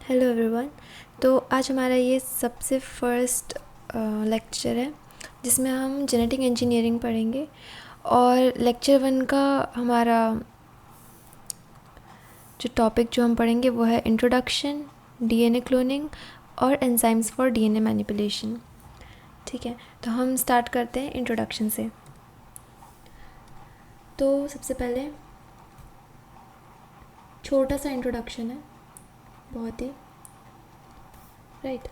Hello everyone. तो आज हमारा ये सबसे फर्स्ट लेक्चर है जिसमें हम जेनेटिक इंजीनियरिंग पढ़ेंगे। और लेक्चर 1 का हमारा जो टॉपिक जो हम पढ़ेंगे वो है इंट्रोडक्शन, डीएनए क्लोनिंग और एंजाइम्स फॉर डीएनए मैनिपुलेशन। ठीक है, तो हम स्टार्ट करते हैं इंट्रोडक्शन से। तो सबसे पहले छोटा सा इंट्रोडक्शन है, बहुत ही राइट।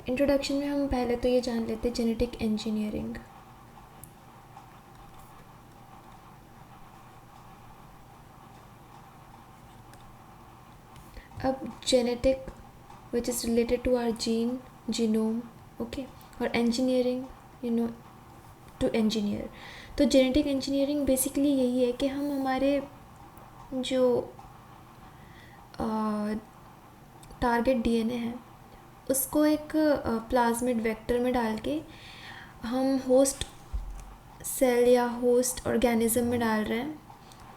इंट्रोडक्शन में हम पहले तो ये जान लेते हैं जेनेटिक इंजीनियरिंग। अब genetic which is related to our genome, okay, और इंजीनियरिंग टू इंजीनियर। तो जेनेटिक इंजीनियरिंग बेसिकली यही है कि हम हमारे जो टारगेट डीएनए है उसको एक प्लाज्मिड वेक्टर में डाल के हम होस्ट सेल या होस्ट ऑर्गेनिज्म में डाल रहे हैं,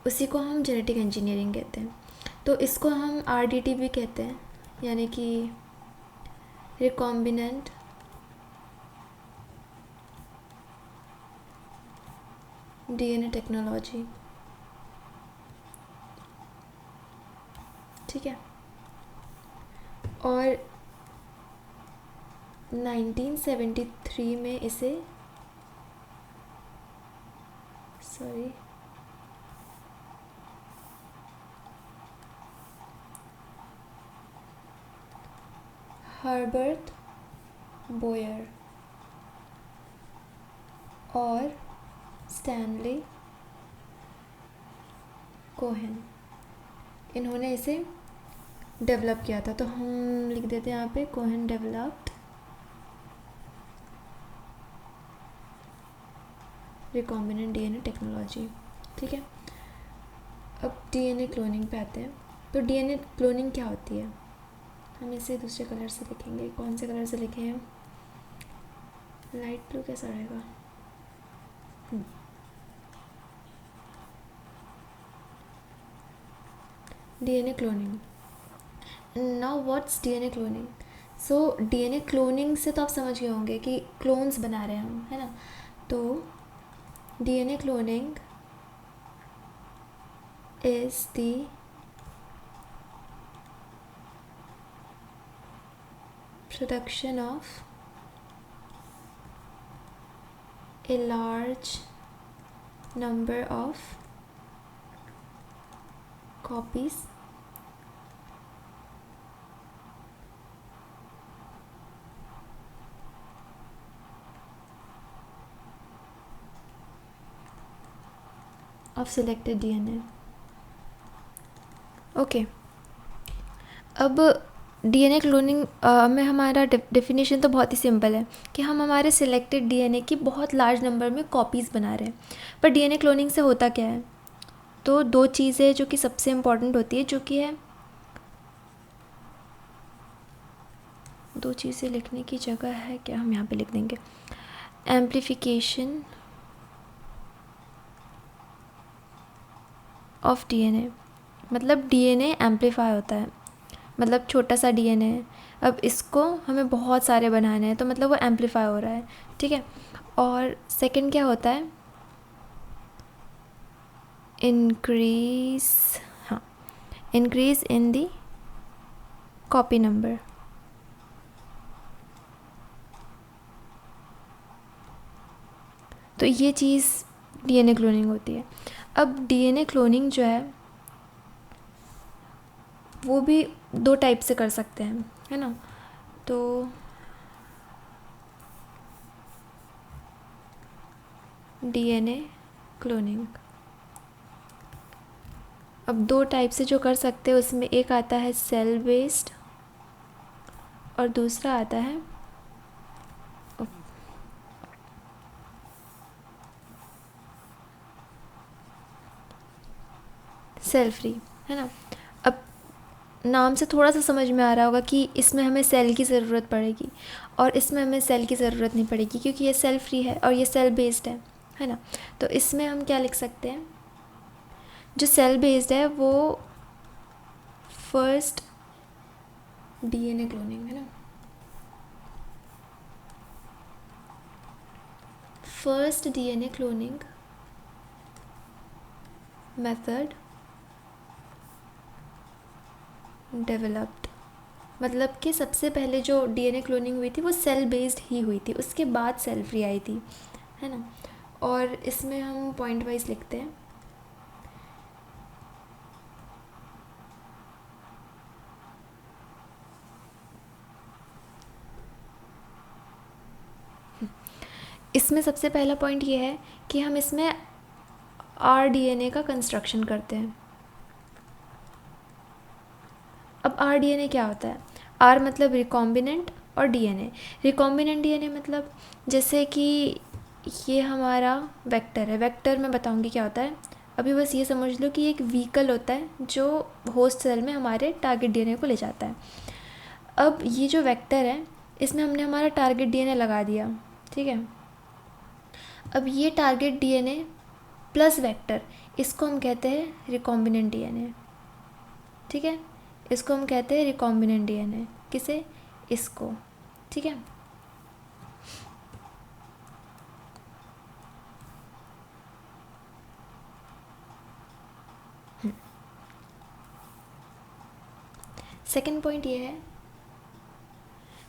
उसी को हम जेनेटिक इंजीनियरिंग कहते हैं। तो इसको हम आरडीटी भी कहते हैं, यानी कि रिकॉम्बिनेंट डीएनए टेक्नोलॉजी। ठीक है, और 1973 में इसे हर्बर्ट बोयर और स्टैनली कोहेन, इन्होंने इसे डेवलप किया था। तो हम लिख देते हैं यहाँ पे Cohen developed recombinant DNA technology. ठीक है, अब डीएनए क्लोनिंग पे आते हैं। तो डीएनए क्लोनिंग क्या होती है, हम इसे दूसरे कलर से लिखेंगे। कौन से कलर से लिखें हम? लाइट ब्लू कैसा रहेगा? DNA cloning. Now what's DNA cloning? So DNA cloning से तो आप समझ गए होंगे कि क्लोन्स बना रहे हैं हम, है ना। तो DNA cloning is the production of a large number of copies of selected DNA. Okay, अब डीएनए क्लोनिंग में हमारा डेफिनेशन तो बहुत ही सिंपल है कि हम हमारे सिलेक्टेड डीएनए की बहुत लार्ज नंबर में कॉपीज़ बना रहे हैं। पर डीएनए क्लोनिंग से होता क्या है? तो दो चीज़ें जो कि सबसे इम्पॉर्टेंट होती है, जो कि है, दो चीज़ें लिखने की जगह है क्या, हम यहाँ पे लिख देंगे एम्प्लीफिकेशन ऑफ डीएनए। मतलब डीएनए एम्पलीफाई होता है, मतलब छोटा सा डीएनए है, अब इसको हमें बहुत सारे बनाने हैं, तो मतलब वो एम्पलीफाई हो रहा है। ठीक है, और सेकंड क्या होता है? इंक्रीज, हाँ, increase in the copy number. तो ये चीज़ डीएनए क्लोनिंग होती है। अब डीएनए क्लोनिंग जो है वो भी दो टाइप से कर सकते हैं, है ना। तो डीएनए क्लोनिंग अब दो टाइप से जो कर सकते हैं उसमें एक आता है सेल बेस्ड और दूसरा आता है सेल फ्री, है ना। अब नाम से थोड़ा सा समझ में आ रहा होगा कि इसमें हमें सेल की ज़रूरत पड़ेगी और इसमें हमें सेल की ज़रूरत नहीं पड़ेगी, क्योंकि ये सेल फ्री है और ये सेल बेस्ड है ना। तो इसमें हम क्या लिख सकते हैं? जो सेल बेस्ड है वो फर्स्ट डीएनए क्लोनिंग, है ना। First DNA cloning method developed, मतलब कि सबसे पहले जो डीएनए क्लोनिंग हुई थी वो सेल बेस्ड ही हुई थी, उसके बाद सेल फ्री आई थी, है ना। और इसमें हम पॉइंट वाइज लिखते हैं। इसमें सबसे पहला पॉइंट ये है कि हम इसमें आरडीएनए का कंस्ट्रक्शन करते हैं। अब आरडीएनए क्या होता है? आर मतलब रिकॉम्बिनेंट और डीएनए, रिकॉम्बिनेंट डीएनए मतलब जैसे कि ये हमारा वेक्टर है, वेक्टर मैं बताऊंगी क्या होता है। अभी बस ये समझ लो कि एक व्हीकल होता है जो होस्ट सेल में हमारे टारगेट डीएनए को ले जाता है। अब ये जो वेक्टर है इसमें हमने हमारा टारगेट डीएनए लगा दिया, ठीक है। अब ये टारगेट डीएनए प्लस वेक्टर, इसको हम कहते हैं रिकॉम्बिनेंट डीएनए, ठीक है। इसको हम कहते हैं रिकॉम्बिनेंट डीएनए, किसे? इसको, ठीक है। सेकंड पॉइंट ये है,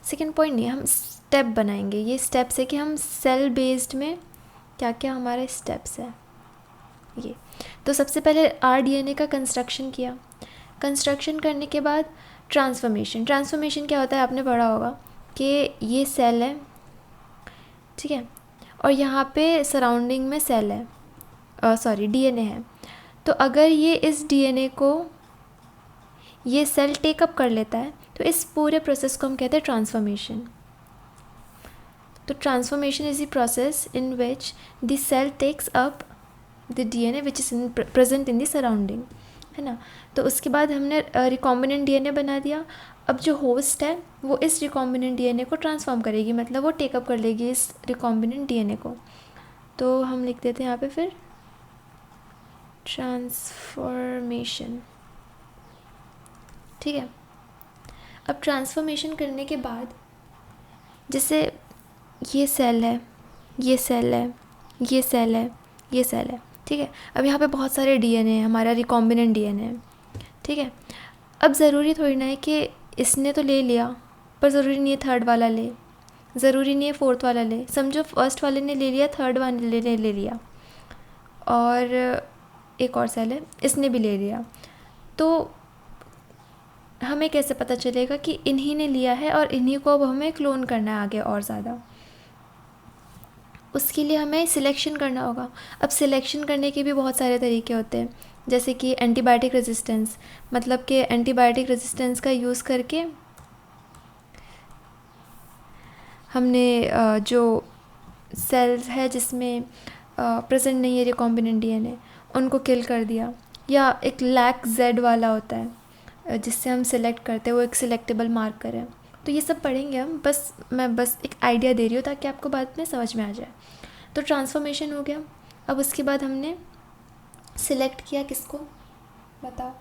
सेकंड पॉइंट नहीं, हम स्टेप बनाएंगे। ये स्टेप्स है कि हम सेल बेस्ड में क्या क्या हमारे स्टेप्स है ये। तो सबसे पहले आरडीएनए का कंस्ट्रक्शन किया, कंस्ट्रक्शन करने के बाद ट्रांसफॉर्मेशन। ट्रांसफॉर्मेशन क्या होता है आपने पढ़ा होगा कि ये सेल है, ठीक है, और यहाँ पे सराउंडिंग में सेल है, सॉरी डीएनए है। तो अगर ये इस डीएनए को ये सेल टेकअप कर लेता है तो इस पूरे प्रोसेस को हम कहते हैं ट्रांसफॉर्मेशन। तो transformation is the process in which the sale tax up the DNA which is present in the surrounding, है ना। तो उसके बाद हमने रिकॉम्बिनेंट डीएनए बना दिया। अब जो होस्ट है वो इस रिकॉम्बिनेंट डीएनए को ट्रांसफॉर्म करेगी, मतलब वो टेकअप कर लेगी इस रिकॉम्बिनेंट डीएनए को। तो हम लिख देते हैं यहाँ पे फिर ट्रांसफॉर्मेशन, ठीक है। अब ट्रांसफॉर्मेशन करने के बाद जैसे ये सेल है, ये सेल है, ये सेल है, ये सेल है, ठीक है। अब यहाँ पे बहुत सारे डीएनए है, हमारा रिकॉम्बिनेंट डीएनए है, ठीक है। अब ज़रूरी थोड़ी ना है कि इसने तो ले लिया, पर ज़रूरी नहीं है थर्ड वाला ले, ज़रूरी नहीं है फोर्थ वाला ले। समझो फर्स्ट वाले ने ले लिया, थर्ड वाले ने ले लिया, और एक और सेल है इसने भी ले लिया, तो हमें कैसे पता चलेगा कि इन्हीं ने लिया है और इन्हीं को अब हमें क्लोन करना है आगे और ज़्यादा? उसके लिए हमें सिलेक्शन करना होगा। अब सिलेक्शन करने के भी बहुत सारे तरीके होते हैं, जैसे कि एंटीबायोटिक रेजिस्टेंस, मतलब कि एंटीबायोटिक रेजिस्टेंस का यूज़ करके हमने जो सेल्स है जिसमें प्रेजेंट नहीं है रिकॉम्बिनेंट डीएनए उनको किल कर दिया। या एक लैक जेड वाला होता है जिससे हम सिलेक्ट करते हैं, वो एक सिलेक्टेबल मार्कर है। तो ये सब पढ़ेंगे हम, मैं बस एक आइडिया दे रही हूँ ताकि आपको बाद में समझ में आ जाए। तो ट्रांसफॉर्मेशन हो गया। अब उसके बाद हमने सिलेक्ट किया किसको, बताओ?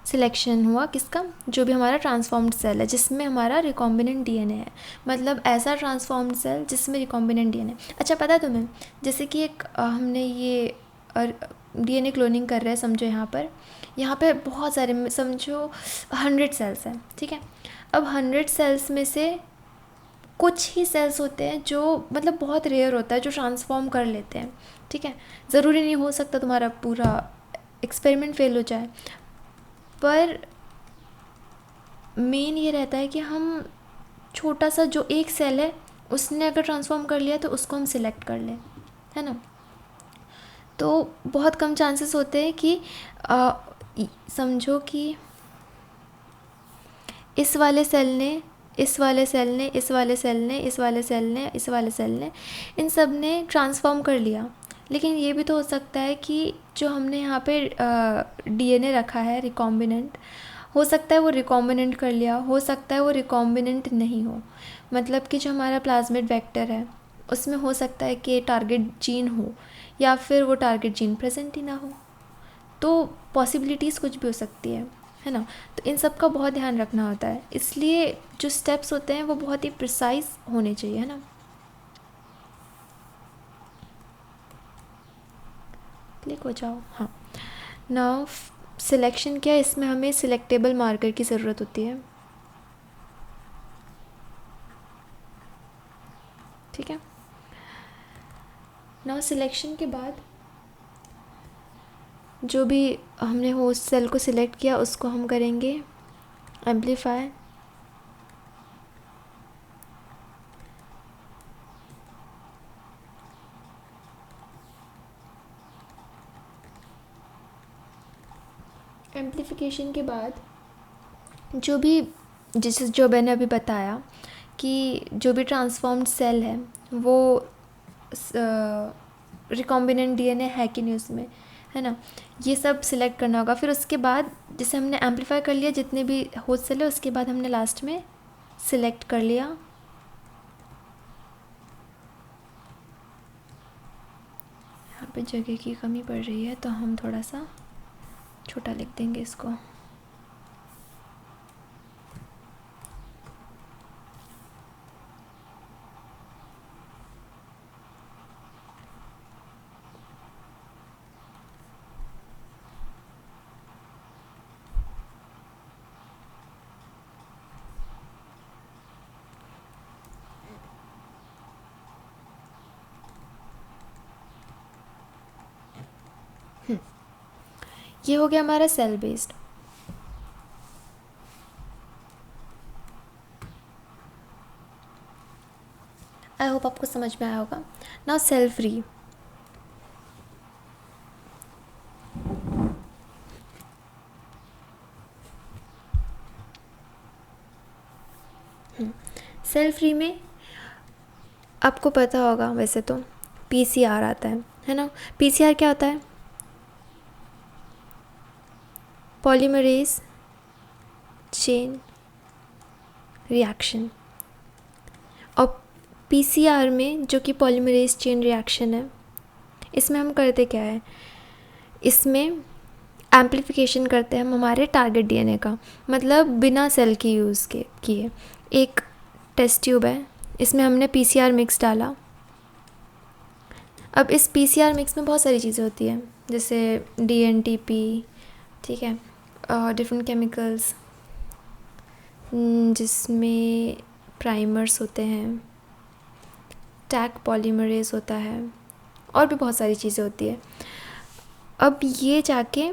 सिलेक्शन हुआ किसका? जो भी हमारा ट्रांसफॉर्म्ड सेल है जिसमें हमारा रिकॉम्बिनेंट डीएनए है, मतलब ऐसा ट्रांसफॉर्म्ड सेल जिसमें रिकॉम्बिनेंट डीएनए। अच्छा पता है तुम्हें, जैसे कि एक हमने ये डीएनए क्लोनिंग कर रहे हैं, समझो यहाँ पे बहुत सारे, समझो 100 सेल्स हैं, ठीक है। अब 100 सेल्स में से कुछ ही सेल्स होते हैं जो मतलब बहुत रेयर होता है जो ट्रांसफॉर्म कर लेते हैं, ठीक है। ज़रूरी नहीं, हो सकता तुम्हारा पूरा एक्सपेरिमेंट फेल हो जाए, पर मेन ये रहता है कि हम छोटा सा जो एक सेल है उसने अगर ट्रांसफॉर्म कर लिया तो उसको हम सिलेक्ट कर लें, है ना। तो बहुत कम चांसेस होते हैं कि समझो कि इस वाले सेल ने, इस वाले सेल ने, इस वाले सेल ने, इस वाले सेल ने, इस वाले सेल ने, इन सब ने ट्रांसफॉर्म कर लिया। लेकिन ये भी तो हो सकता है कि जो हमने यहाँ पे डीएनए रखा है रिकॉम्बिनेंट, हो सकता है वो रिकॉम्बिनेंट कर लिया, हो सकता है वो रिकॉम्बिनेंट नहीं हो। मतलब कि जो हमारा प्लाज्मिड वेक्टर है उसमें हो सकता है कि टारगेट जीन हो या फिर वो टारगेट जीन प्रेजेंट ही ना हो। तो पॉसिबिलिटीज़ कुछ भी हो सकती है ना। तो इन सब का बहुत ध्यान रखना होता है, इसलिए जो स्टेप्स होते हैं वो बहुत ही प्रिसाइज होने चाहिए, है ना। क्लिक हो जाओ। हाँ, नाउ सिलेक्शन क्या है, इसमें हमें सिलेक्टेबल मार्कर की ज़रूरत होती है, ठीक है। नाउ सिलेक्शन के बाद जो भी हमने होस्ट सेल को सिलेक्ट किया उसको हम करेंगे एम्पलीफाई। एम्पलीफिकेशन के बाद जो भी जो मैंने अभी बताया कि जो भी ट्रांसफॉर्म्ड सेल है वो रिकॉम्बिनेंट डीएनए है कि नहीं उसमें, है ना, ये सब सिलेक्ट करना होगा। फिर उसके बाद जैसे हमने एम्पलीफाई कर लिया जितने भी होस्ट सेल है, उसके बाद हमने लास्ट में सिलेक्ट कर लिया। यहाँ पे जगह की कमी पड़ रही है तो हम थोड़ा सा छोटा लिख देंगे इसको। ये हो गया हमारा सेल बेस्ड। आई होप आपको समझ में आया होगा। Now cell free. Cell free में आपको पता होगा वैसे तो पीसीआर आता है ना। पीसीआर क्या होता है? Polymerase chain reaction. और पीसीआर में जो कि पॉलीमरेज चेन रिएक्शन है, इसमें हम करते क्या है, इसमें एम्प्लीफिकेशन करते हैं हम हमारे टारगेट डीएनए का, मतलब बिना सेल की यूज़ के किए। एक टेस्ट ट्यूब है, इसमें हमने पीसीआर मिक्स डाला। अब इस पीसीआर मिक्स में बहुत सारी चीज़ें होती हैं, जैसे डीएनटीपी, ठीक है, डिफरेंट केमिकल्स जिसमें प्राइमर्स होते हैं, टैग पॉलीमरेज होता है, और भी बहुत सारी चीज़ें होती है। अब ये जाके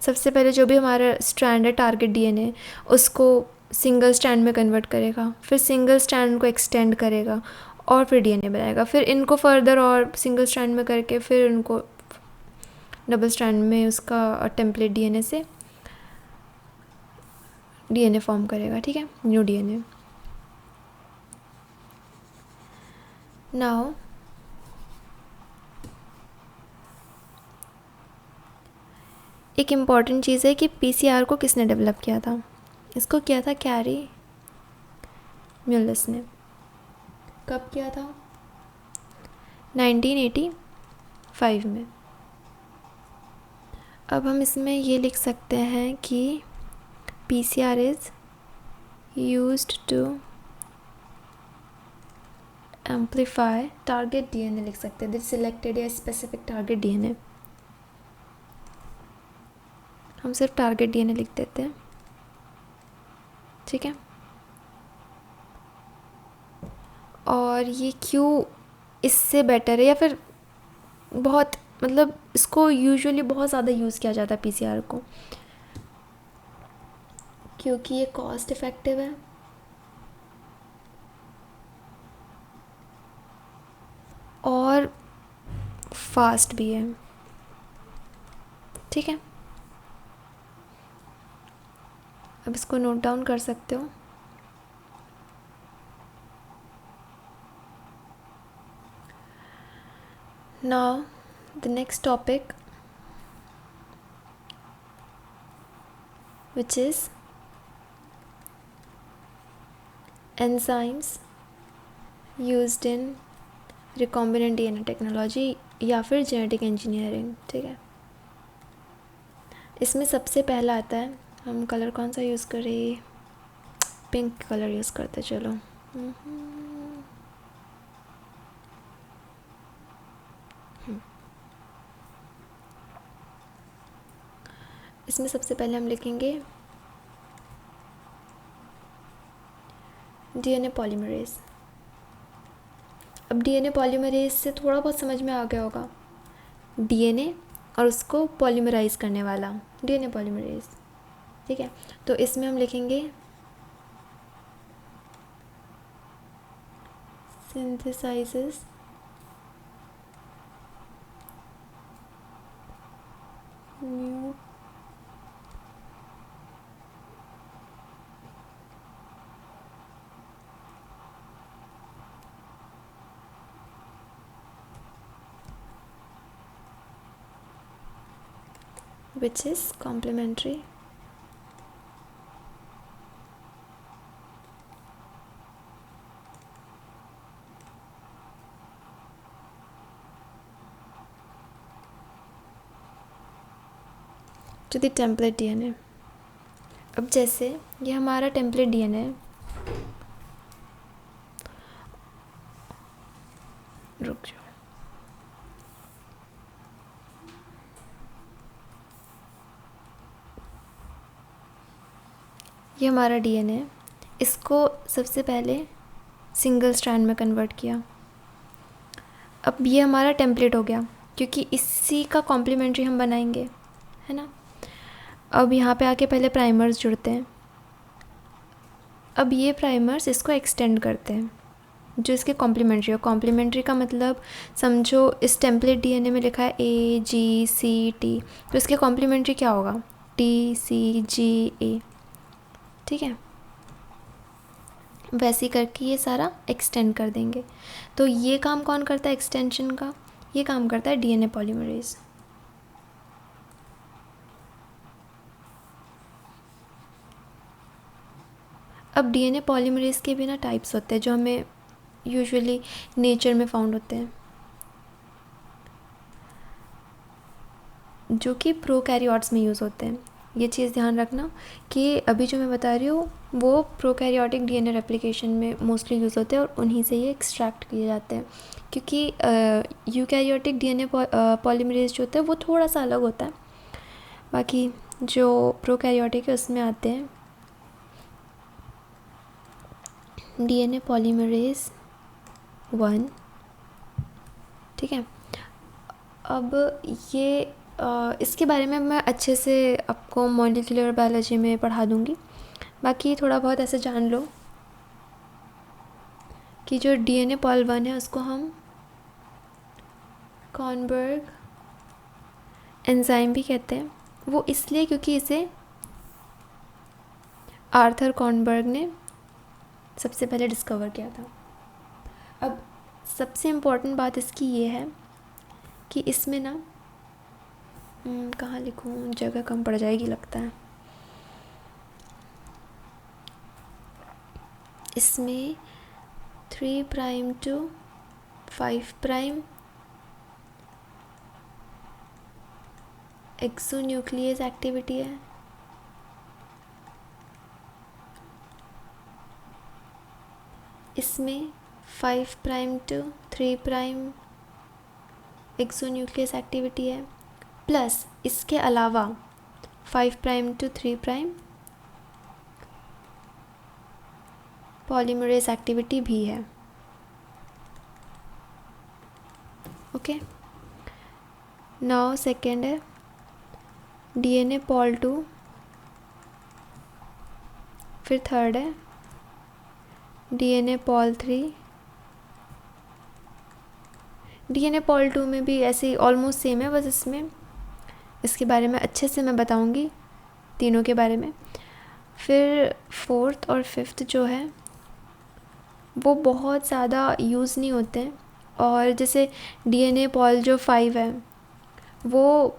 सबसे पहले जो भी हमारा स्ट्रैंड है टारगेट डीएनए, उसको सिंगल स्ट्रैंड में कन्वर्ट करेगा, फिर सिंगल स्ट्रैंड को एक्सटेंड करेगा और फिर डीएनए बनाएगा। फिर इनको फर्दर और सिंगल स्ट्रैंड में करके फिर उनको डबल स्ट्रैंड में उसका टेम्पलेट डीएनए से डीएनए फॉर्म करेगा, ठीक है, न्यू डीएनए। नाउ एक इम्पॉर्टेंट चीज़ है कि पीसीआर को किसने डेवलप किया था। इसको किया था कैरी म्यूलस ने। कब किया था? 1985 में। अब हम इसमें ये लिख सकते हैं कि PCR is used to amplify target DNA लिख सकते हैं, दिस सिलेक्टेड या स्पेसिफिक टारगेट डीएनए। हम सिर्फ टारगेट डीएनए लिख देते हैं, ठीक है। और ये क्यों इससे बेटर है, या फिर बहुत मतलब इसको यूजुअली बहुत ज़्यादा यूज़ किया जाता है पीसीआर को, क्योंकि ये कॉस्ट इफ़ेक्टिव है और फास्ट भी है, ठीक है। अब इसको नोट डाउन कर सकते हो। Now the next topic which is enzymes used in recombinant DNA technology या फिर जेनेटिक इंजीनियरिंग, ठीक है। इसमें सबसे पहला आता है, हम कलर कौन सा यूज़ करें, पिंक कलर यूज़ करते चलो। इसमें सबसे पहले हम लिखेंगे डीएनए पॉलीमरेज। अब डीएनए पॉलीमरेज से थोड़ा बहुत समझ में आ गया होगा, डीएनए और उसको पॉलीमराइज करने वाला डीएनए पॉलीमरेज, ठीक है। तो इसमें हम लिखेंगे synthesizes new which is complementary to the template DNA। अब जैसे ये हमारा टेम्पलेट डीएनए है, रुक जाओ, ये हमारा डीएनए है, इसको सबसे पहले सिंगल स्ट्रैंड में कन्वर्ट किया। अब ये हमारा टेम्पलेट हो गया, क्योंकि इसी का कॉम्प्लीमेंट्री हम बनाएंगे, है ना। अब यहाँ पे आके पहले प्राइमर्स जुड़ते हैं। अब ये प्राइमर्स इसको एक्सटेंड करते हैं, जो इसके कॉम्प्लीमेंट्री हो। कॉम्प्लीमेंट्री का मतलब समझो इस टेम्पलेट डीएनए में लिखा है AGCT, तो इसके कॉम्प्लीमेंट्री क्या होगा, TCGA, ठीक है। वैसे ही करके ये सारा एक्सटेंड कर देंगे। तो ये काम कौन करता है एक्सटेंशन का, ये काम करता है डीएनए पॉलीमरेज। अब डीएनए पॉलीमरेज के भी ना टाइप्स होते हैं, जो हमें यूजुअली नेचर में फाउंड होते हैं, जो कि प्रोकैरियोट्स में यूज़ होते हैं। ये चीज़ ध्यान रखना कि अभी जो मैं बता रही हूँ वो प्रोकैरियोटिक डीएनए रेप्लिकेशन में मोस्टली यूज़ होते हैं और उन्हीं से ये एक्सट्रैक्ट किए जाते हैं। क्योंकि यूकैरियोटिक डीएनए पॉलीमरेज जो होता है वो थोड़ा सा अलग होता है, बाकी जो प्रोकैरियोटिक है उसमें आते हैं डीएनए पॉलीमरेज 1, ठीक है। अब ये इसके बारे में मैं अच्छे से आपको मॉलिक्यूलर बायोलॉजी में पढ़ा दूँगी, बाकी थोड़ा बहुत ऐसे जान लो कि जो डीएनए पॉल 1 है उसको हम कॉर्नबर्ग एंजाइम भी कहते हैं। वो इसलिए क्योंकि इसे आर्थर कॉर्नबर्ग ने सबसे पहले डिस्कवर किया था। अब सबसे इम्पोर्टेंट बात इसकी ये है कि इसमें ना कहाँ लिखूँ, जगह कम पड़ जाएगी लगता है। इसमें 3 prime to 5 prime exonuclease activity है। इसमें 5 prime to 3 prime exonuclease activity है, प्लस इसके अलावा 5 prime to 3 prime polymerase activity भी है। ओके, नाउ सेकेंड है डीएनए पॉल 2, फिर थर्ड है डीएनए पॉल 3। डीएनए पॉल 2 में भी ऐसे ऑलमोस्ट सेम है, बस इसमें इसके बारे में अच्छे से मैं बताऊंगी तीनों के बारे में। फिर फोर्थ और फिफ्थ जो है वो बहुत ज़्यादा यूज़ नहीं होते हैं, और जैसे डीएनए पॉल जो 5 है वो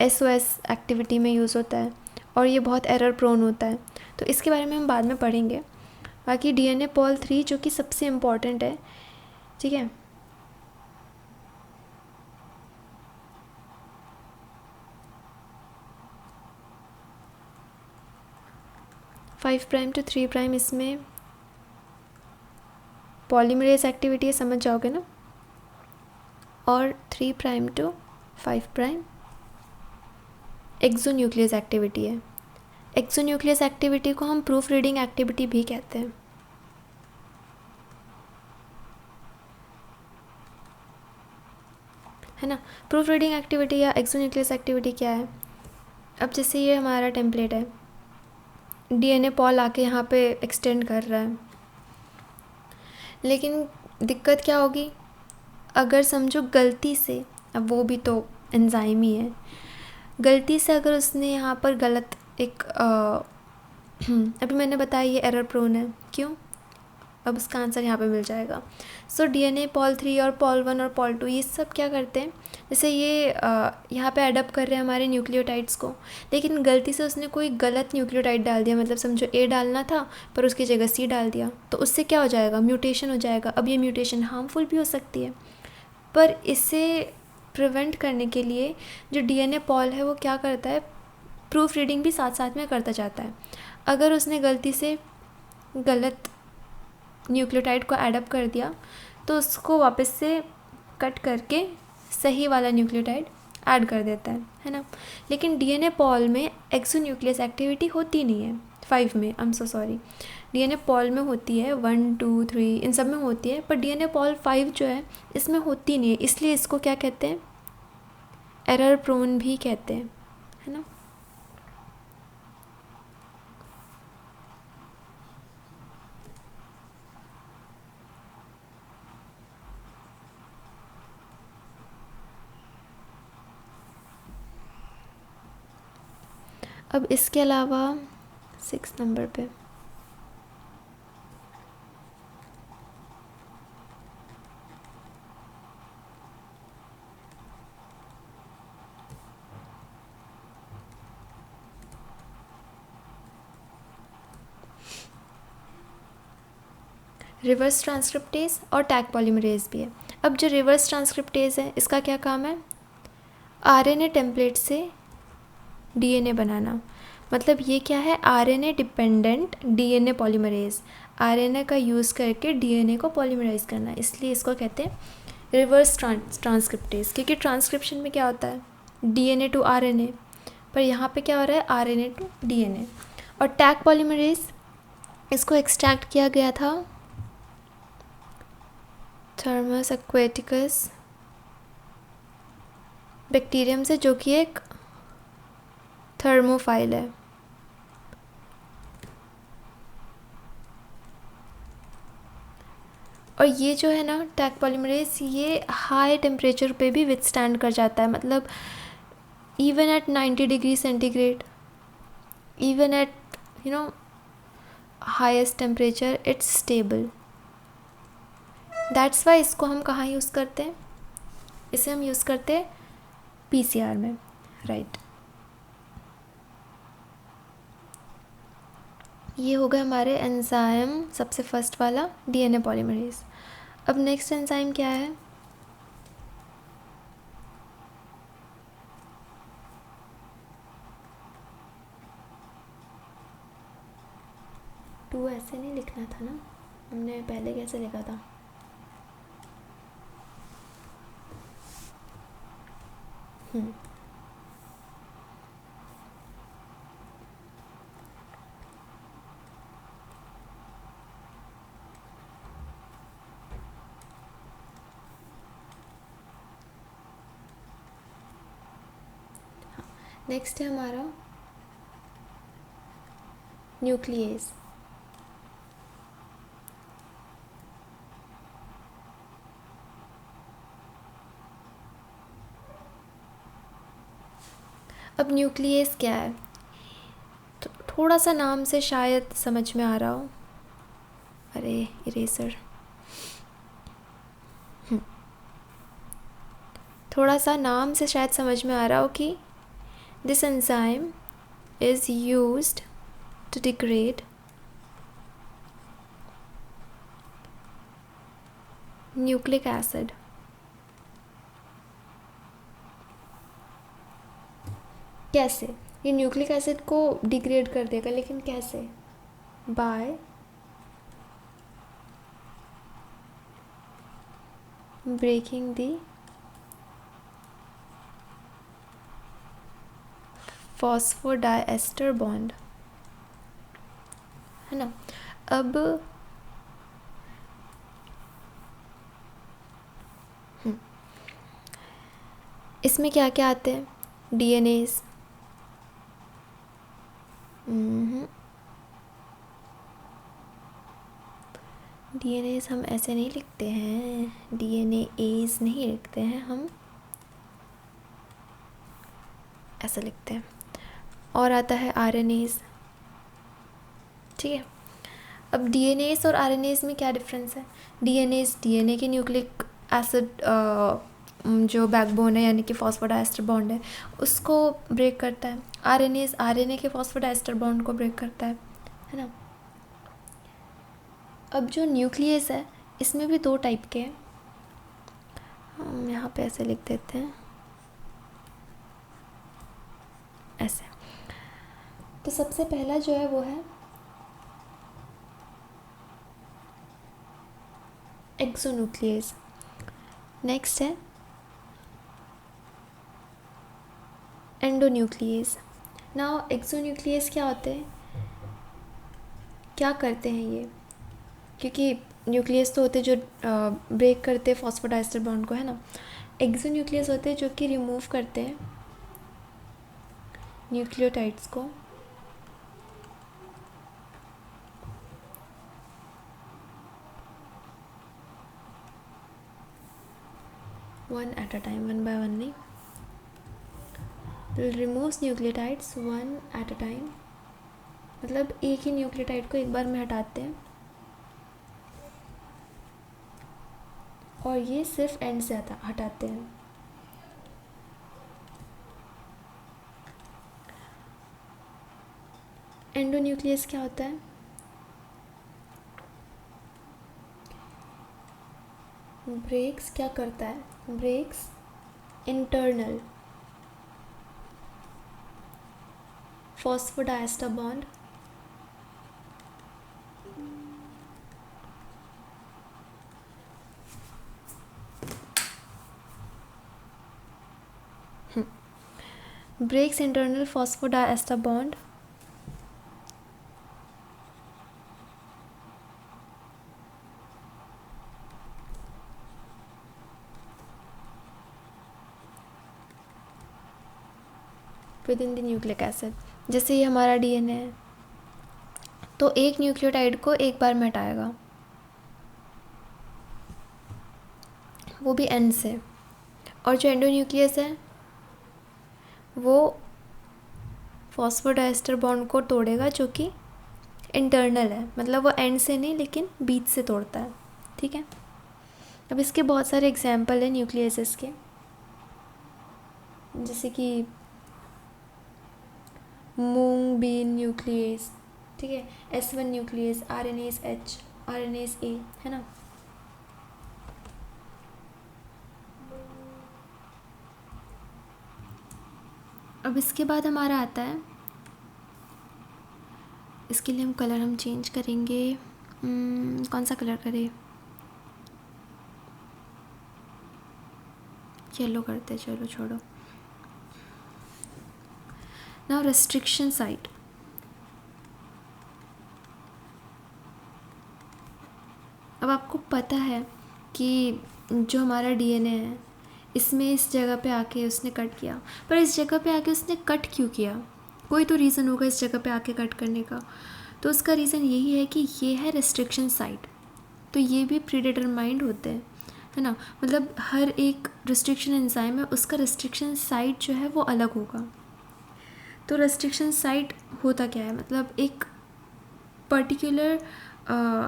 SOS एक्टिविटी में यूज़ होता है और ये बहुत एरर प्रोन होता है, तो इसके बारे में हम बाद में पढ़ेंगे। बाकी डीएनए पॉल 3 जो कि सबसे इम्पॉर्टेंट है, ठीक है। 5' to 3' इसमें पॉलीमरेज एक्टिविटी है, समझ जाओगे ना। और 3' to 5' एक्सोन्यूक्लियस एक्टिविटी है। एक्सोन्यूक्लियस एक्टिविटी को हम प्रूफ रीडिंग एक्टिविटी भी कहते हैं, है ना। प्रूफ रीडिंग एक्टिविटी या एक्सोन्यूक्लियस एक्टिविटी क्या है? अब जैसे ये हमारा टेम्पलेट है, डीएनए पॉल आके यहाँ पे एक्सटेंड कर रहा है, लेकिन दिक्कत क्या होगी अगर समझो गलती से, अब वो भी तो एंजाइम ही है, गलती से अगर उसने यहाँ पर गलत एक अभी मैंने बताया ये एरर प्रोन है, क्यों? अब उसका आंसर यहाँ पे मिल जाएगा। सो डीएनए पॉल 3 और पॉल 1 और पॉल 2 ये सब क्या करते हैं, जैसे ये यहाँ पे एडअप कर रहे हैं हमारे न्यूक्लियोटाइड्स को, लेकिन गलती से उसने कोई गलत न्यूक्लियोटाइड डाल दिया, मतलब समझो ए डालना था पर उसकी जगह सी डाल दिया, तो उससे क्या हो जाएगा, म्यूटेशन हो जाएगा। अब ये म्यूटेशन हार्मफुल भी हो सकती है, पर इसे प्रिवेंट करने के लिए जो डीएनए पॉल है वो क्या करता है, प्रूफ रीडिंग भी साथ साथ में करता जाता है। अगर उसने गलती से गलत न्यूक्लियोटाइड को एडअप कर दिया तो उसको वापस से कट करके सही वाला न्यूक्लियोटाइड ऐड कर देता है ना। लेकिन डीएनए पॉल में एक्सोन्यूक्लियस एक्टिविटी होती नहीं है 5 में, I am so sorry. DNA Paul में होती है 1, 2, 3 इन सब में होती है, पर डीएनए पॉल 5 जो है इसमें होती नहीं है, इसलिए इसको क्या कहते हैं, एरर प्रोन भी कहते हैं, है ना। अब इसके अलावा 6 नंबर पे रिवर्स ट्रांसक्रिप्टेज और टैग पॉलीमरेज भी है। अब जो रिवर्स ट्रांसक्रिप्टेज है इसका क्या काम है, आरएनए टेम्पलेट से डीएनए बनाना। मतलब ये क्या है, RNA dependent DNA polymerase, RNA का यूज़ करके डीएनए को पॉलीमराइज करना, इसलिए इसको कहते हैं रिवर्स ट्रांसक्रिप्टेज। क्योंकि ट्रांसक्रिप्शन में क्या होता है, डीएनए टू आरएनए, पर यहाँ पे क्या हो रहा है, आरएनए टू डीएनए। और टैग पॉलीमरेज इसको एक्सट्रैक्ट किया गया था थर्मस एक्वेटिकस बैक्टीरियम से, जो कि एक थर्मोफाइल है। और ये जो है ना टैग पॉलीमरेज, ये हाई टेम्परेचर पे भी विथस्टैंड कर जाता है, मतलब even at 90 degree centigrade, even at highest temperature it's stable. That's why इसको हम कहाँ यूज़ करते हैं, इसे हम यूज़ करते हैं पीसीआर में, राइट। ये हो गया हमारे एंजाइम, सबसे फर्स्ट वाला डीएनए पॉलीमरेज। अब नेक्स्ट एंजाइम क्या है, टू ऐसे नहीं लिखना था ना, हमने पहले कैसे लिखा था, नेक्स्ट है हमारा न्यूक्लियस। अब न्यूक्लियस क्या है, थोड़ा सा नाम से शायद समझ में आ रहा हो, अरे इरेजर, थोड़ा सा नाम से शायद समझ में आ रहा हो कि this enzyme is used to degrade nucleic acid. कैसे, ये न्यूक्लिक एसिड को डिग्रेड कर देगा, लेकिन कैसे, by breaking the phosphodiester bond, है ना। अब इसमें क्या क्या आते हैं, डीएनएस, डीएनएस हम ऐसे नहीं लिखते हैं, डीएनएस नहीं लिखते हैं हम, ऐसा लिखते हैं। और आता है आरएनएस, ठीक है। अब डीएनएस और आरएनएस में क्या डिफरेंस है, डीएनएस डीएनए के न्यूक्लिक एसिड जो बैकबोन है यानी कि फॉस्फोडाइस्टर बॉन्ड है उसको ब्रेक करता है, आरएनएस आरएनए के फॉस्फोडाइस्टर बॉन्ड को ब्रेक करता है ना। अब जो न्यूक्लियस है इसमें भी 2 टाइप के हैं, हम यहाँ पे ऐसे लिख देते हैं, ऐसे। तो सबसे पहला जो है वो है एक्सोन्यूक्लियस, नेक्स्ट है एंडोन्यूक्लियस। नाउ एक्सोन्यूक्लियस क्या होते हैं, क्या करते हैं ये, क्योंकि न्यूक्लियस तो होते जो ब्रेक करते हैं फॉस्फोडाइस्टर बॉन्ड को, है ना। एक्सोन्यूक्लियस होते हैं जो कि रिमूव करते हैं न्यूक्लियोटाइड्स को one at a time, one by one नहीं, removes nucleotides one at a time, मतलब एक ही न्यूक्लियोटाइड को एक बार में हटाते हैं और ये सिर्फ एंड से हटाते हैं। एंडोन्यूक्लियस क्या होता है, ब्रेक्स क्या करता है, breaks internal phosphodiester bond breaks internal phosphodiester bond within the nucleic acid. जैसे ये हमारा डीएनए है तो एक न्यूक्लियोटाइड को एक बार में हटाएगा, वो भी एंड से, और जो एंडोन्यूक्लियस है वो फॉस्फोडाइस्टर बॉन्ड को तोड़ेगा जो कि इंटरनल है, मतलब वो एंड से नहीं लेकिन बीच से तोड़ता है, ठीक है। अब इसके बहुत सारे एग्जाम्पल हैं न्यूक्लियसेस के, जैसे कि मूंग बीन न्यूक्लियस, ठीक है, S1 nucleus, RNase H, RNase A, है ना। अब इसके बाद हमारा आता है, इसके लिए हम कलर हम चेंज करेंगे, कौन सा कलर करें, येलो करते, चलो छोड़ो। नाउ रेस्ट्रिक्शन साइट, अब आपको पता है कि जो हमारा डीएनए है इसमें इस जगह पे आके उसने कट किया, पर इस जगह पे आके उसने कट क्यों किया, कोई तो रीज़न होगा इस जगह पे आके कट करने का, तो उसका रीज़न यही है कि ये है रेस्ट्रिक्शन साइट। तो ये भी प्रीडिटरमाइंड होते हैं, है ना, मतलब हर एक रेस्ट्रिक्शन एंजाइम है उसका रेस्ट्रिक्शन साइट जो है वो अलग होगा। तो रेस्ट्रिक्शन साइट होता क्या है, मतलब एक पर्टिकुलर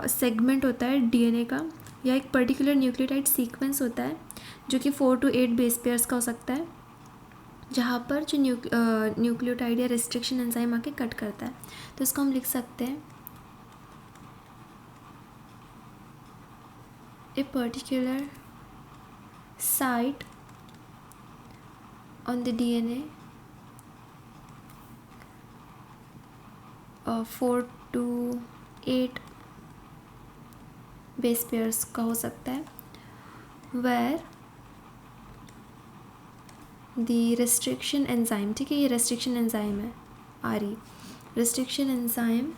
सेगमेंट होता है डीएनए का या एक पर्टिकुलर न्यूक्लियोटाइड सीक्वेंस होता है जो कि 4 to 8 बेस पेयर्स का हो सकता है, जहाँ पर जो न्यूक्लियोटाइड या रेस्ट्रिक्शन एंजाइम आके कट करता है। तो इसको हम लिख सकते हैं a particular site on the DNA 4 to 8 base pairs का हो सकता है, वेयर द रेस्ट्रिक्शन एंजाइम, ठीक है, ये रेस्ट्रिक्शन एंजाइम है, आरी restriction enzyme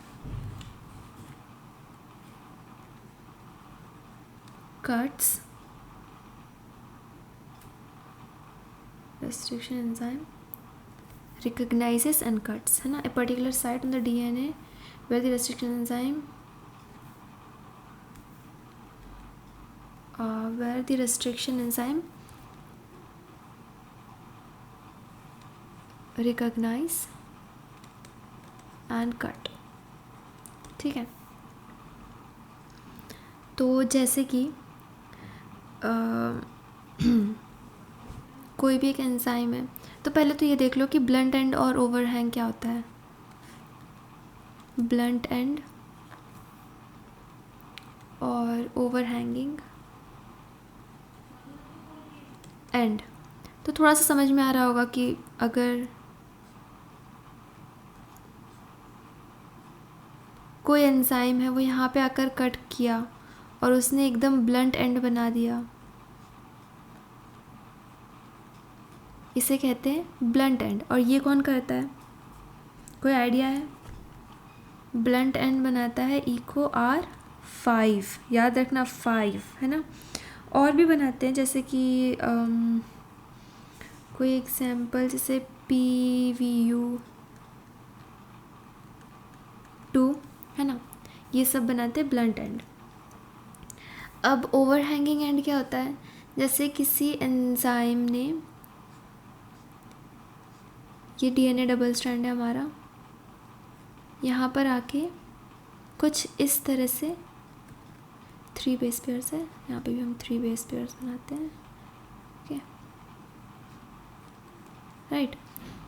cuts, restriction enzyme recognizes and cuts, है ना, a particular site on the DNA where the restriction enzyme recognize and cut, ठीक है। तो जैसे कि कोई भी एक एंजाइम है, तो पहले तो ये देख लो कि ब्लंट एंड और ओवरहैंग क्या होता है। ब्लंट एंड और ओवरहैंगिंग एंड, तो थोड़ा सा समझ में आ रहा होगा कि अगर कोई एंजाइम है वो यहाँ पे आकर कट किया और उसने एकदम ब्लंट एंड बना दिया, इसे कहते हैं ब्लंट एंड। और ये कौन करता है, कोई आइडिया है? ब्लंट एंड बनाता है EcoR5, याद रखना 5, है ना। और भी बनाते हैं, जैसे कि कोई एग्जाम्पल, जैसे PVU2, है ना, ये सब बनाते हैं ब्लंट एंड। अब ओवरहैंगिंग एंड क्या होता है, जैसे किसी एंजाइम ने, ये DNA डबल स्ट्रैंड है हमारा, यहाँ पर आके कुछ इस तरह से 3 बेस पेयर्स है, यहाँ पे भी हम 3 बेस पेयर्स बनाते हैं, ओके राइट।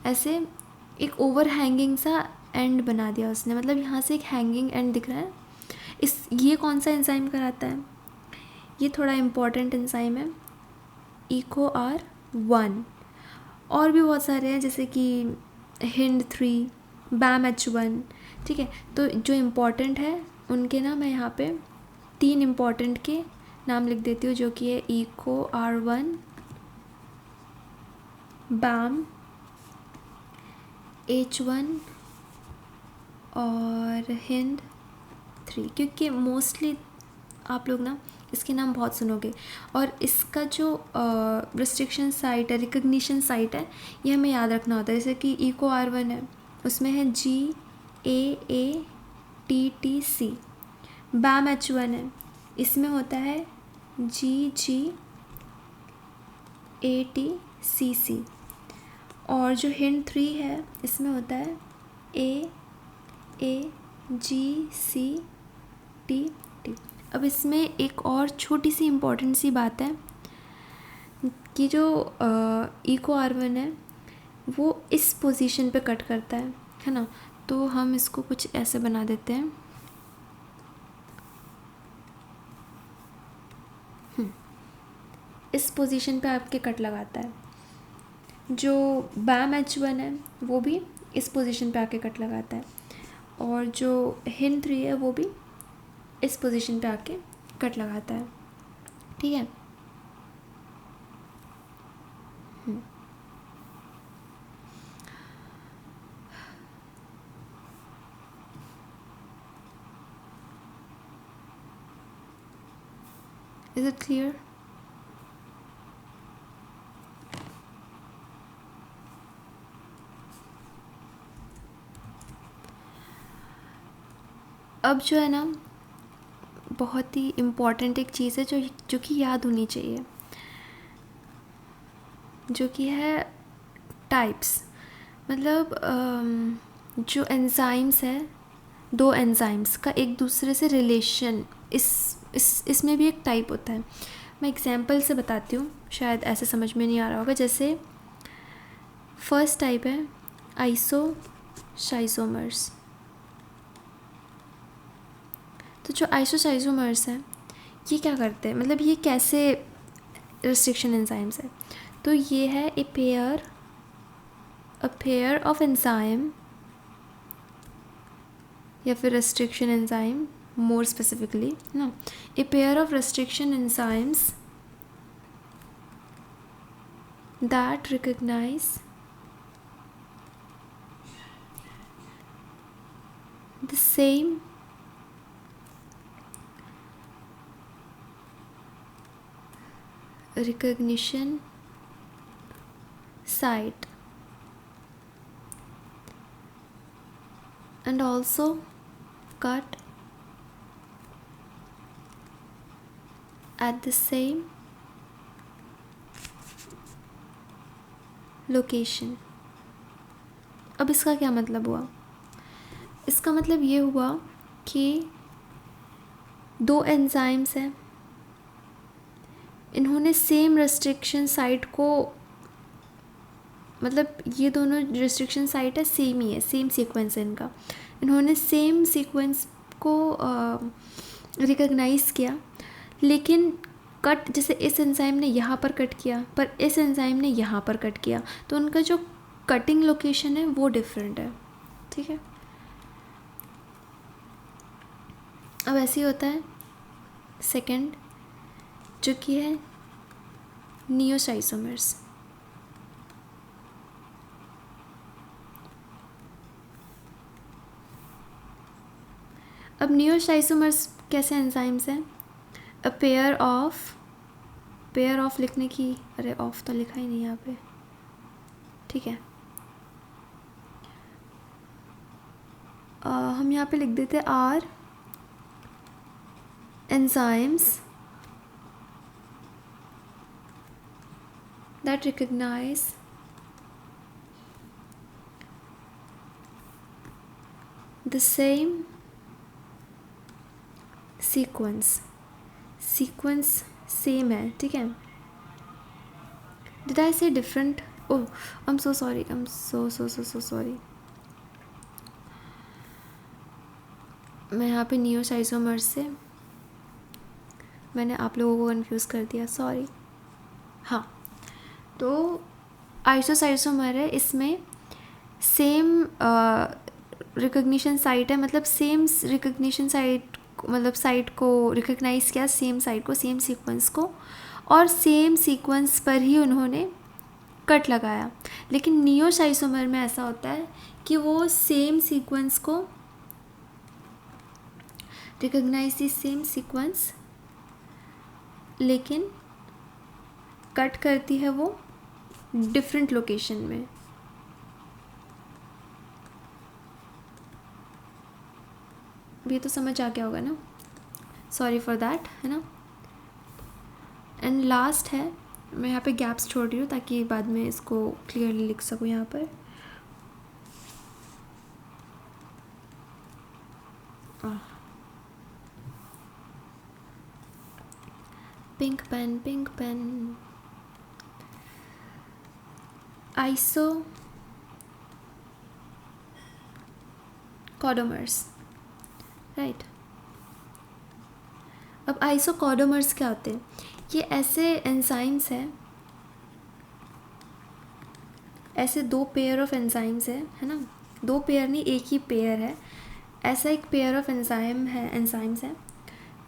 ऐसे एक ओवरहैंगिंग सा एंड बना दिया उसने, मतलब यहाँ से एक हैंगिंग एंड दिख रहा है। ये कौन सा एंजाइम कराता है, ये थोड़ा इम्पॉर्टेंट एंजाइम है, EcoR1। और भी बहुत सारे हैं, जैसे कि HindIII, BAMH1, ठीक है। तो जो इम्पॉर्टेंट है उनके ना मैं यहाँ पे 3 इम्पॉर्टेंट के नाम लिख देती हूँ, जो कि है EcoR1, BAMH1 और HindIII, क्योंकि मोस्टली आप लोग ना इसके नाम बहुत सुनोगे। और इसका जो रिस्ट्रिक्शन साइट है, रिकग्निशन साइट है, ये हमें याद रखना होता है। जैसे कि EcoR1 है, उसमें है GAATTC। BAMH1 है, इसमें होता है GGATCC। और जो HindIII है, इसमें होता है AAGCTT। अब इसमें एक और छोटी सी इम्पॉर्टेंट सी बात है कि जो EcoR1 है वो इस पोजीशन पे कट करता है ना। तो हम इसको कुछ ऐसे बना देते हैं, इस पोजीशन पे आपके कट लगाता है। जो BAMH1 है वो भी इस पोजीशन पे आके कट लगाता है, और जो HindIII है वो भी इस पोजीशन पे आके कट लगाता है, ठीक है। Is it clear? अब जो है ना, बहुत ही इम्पॉर्टेंट एक चीज़ है जो कि याद होनी चाहिए, जो कि है टाइप्स। मतलब जो एंजाइम्स है, 2 एंजाइम्स का एक दूसरे से रिलेशन, इसमें भी एक टाइप होता है। मैं एग्जांपल से बताती हूँ, शायद ऐसे समझ में नहीं आ रहा होगा। जैसे फर्स्ट टाइप है आइसोसाइसोमर्स। तो जो आइसोसाइसोमर्स हैं ये क्या करते हैं, मतलब ये कैसे रिस्ट्रिक्शन एंजाइम्स है। तो ये है a pair of enzyme, या फिर restriction enzyme more specifically ना, a pair of restriction enzymes that recognize the same recognition site and also cut at the same location. अब इसका क्या मतलब हुआ? इसका मतलब ये हुआ कि दो एंजाइम्स हैं, इन्होंने सेम रेस्ट्रिक्शन साइट को, मतलब ये दोनों रेस्ट्रिक्शन साइट है सेम ही है, सेम सीक्वेंस है इनका, इन्होंने सेम सीक्वेंस को रिकॉग्नाइज़ किया, लेकिन कट जैसे इस एंजाइम ने यहाँ पर कट किया पर इस एंजाइम ने यहाँ पर कट किया, तो उनका जो कटिंग लोकेशन है वो डिफरेंट है. ठीक है, अब ऐसे ही होता है सेकंड, जो कि है नियोसाइसोमर्स. अब नियोसाइसोमर्स कैसे एंजाइम्स हैं? अ पेयर ऑफ लिखने की, अरे ऑफ तो लिखा ही नहीं यहाँ पे. ठीक है, हम यहाँ पे लिख देते are enzymes that recognize the same sequence same है. ठीक है, did I say different? oh I'm so sorry, I'm so sorry. मैं यहाँ पे नियोसाइसोमर्स से मैंने आप लोगों को कंफ्यूज कर दिया, सॉरी. हाँ, तो आइसोसाइसोमर है, इसमें सेम रिकॉग्निशन साइट है, मतलब सेम रिकॉग्निशन साइट, मतलब साइट को रिकॉग्नाइज़ किया, सेम साइट को, सेम सीक्वेंस को, और सेम सीक्वेंस पर ही उन्होंने कट लगाया. लेकिन नियोसाइसोमर में ऐसा होता है कि वो सेम सीक्वेंस को रिकॉग्नाइज दी सेम सीक्वेंस, लेकिन कट करती है वो डिफरेंट लोकेशन में. ये तो समझ आ गया होगा ना, सॉरी फॉर दैट, है ना. एंड लास्ट है, मैं यहाँ पे गैप्स छोड़ रही हूँ ताकि बाद में इसको क्लियरली लिख सकूँ यहाँ पर. Pink pen. Isoschizomers, right. अब आइसोकॉडोमर्स क्या होते हैं? ये ऐसे एंजाइम्स हैं, ऐसे दो पेयर ऑफ एंजाइम्स है ना, दो पेयर नहीं, एक ही पेयर है. ऐसा एक पेयर ऑफ एंजाइम्स है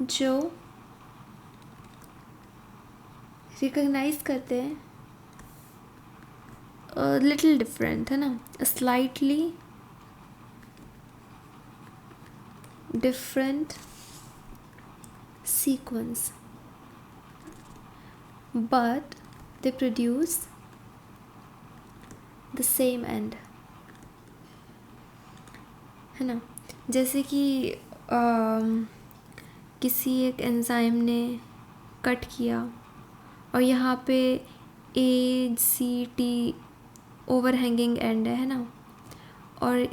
जो रिकॉग्नाइज करते हैं लिटिल डिफरेंट, है ना, slightly different sequence, but they produce the same and, है ना. जैसे कि किसी एक एंजाइम ने कट किया और यहाँ पे ACT ओवरहैंगिंग एंड है ना, और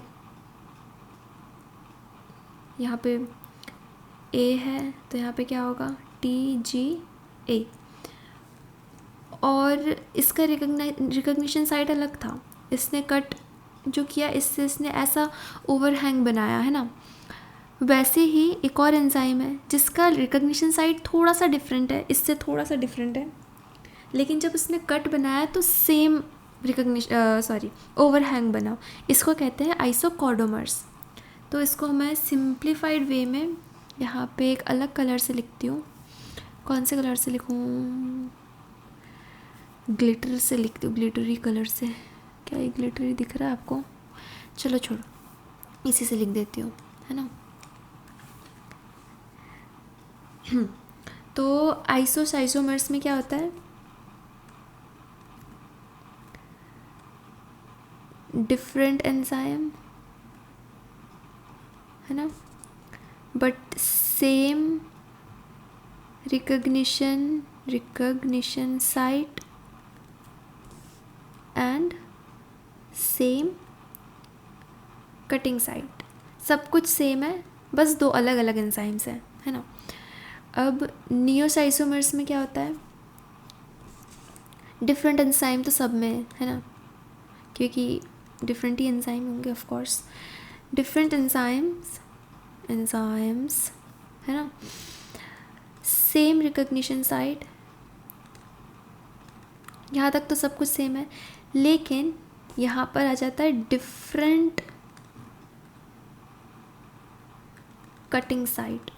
यहाँ पे A है तो यहाँ पे क्या होगा, TGA, और इसका रिकॉग्निशन साइट अलग था. इसने कट जो किया, इससे इसने ऐसा ओवरहैंग बनाया, है ना. वैसे ही एक और एंजाइम है जिसका रिकॉग्निशन साइट थोड़ा सा डिफरेंट है, इससे थोड़ा सा डिफरेंट है, लेकिन जब उसने कट बनाया तो सेम ओवरहैंग बना. इसको कहते हैं आइसोकॉडोमर्स. तो इसको मैं सिंप्लीफाइड वे में यहाँ पे एक अलग कलर से लिखती हूँ। कौन से कलर से लिखूँ? ग्लिटर से लिखती हूँ, ग्लिटरी कलर से। क्या ये ग्लिटरी दिख रहा है आपको? चलो छोड़ो, इसी से लिख देती हूँ, है ना। तो आइसोमर्स में क्या होता है? डिफरेंट एंजाइम, है ना, but same recognition site and same cutting site. सब कुछ सेम है, बस दो अलग अलग एंजाइम्स हैं, है ना। अब नियोसाइसोमर्स में क्या होता है? डिफरेंट एंजाइम तो सब में है ना, क्योंकि डिफरेंट ही एंजाइम होंगे ऑफ कोर्स। डिफरेंट एंजाइम्स है ना, सेम रिकग्निशन साइट, यहाँ तक तो सब कुछ सेम है, लेकिन यहाँ पर आ जाता है डिफरेंट कटिंग साइट।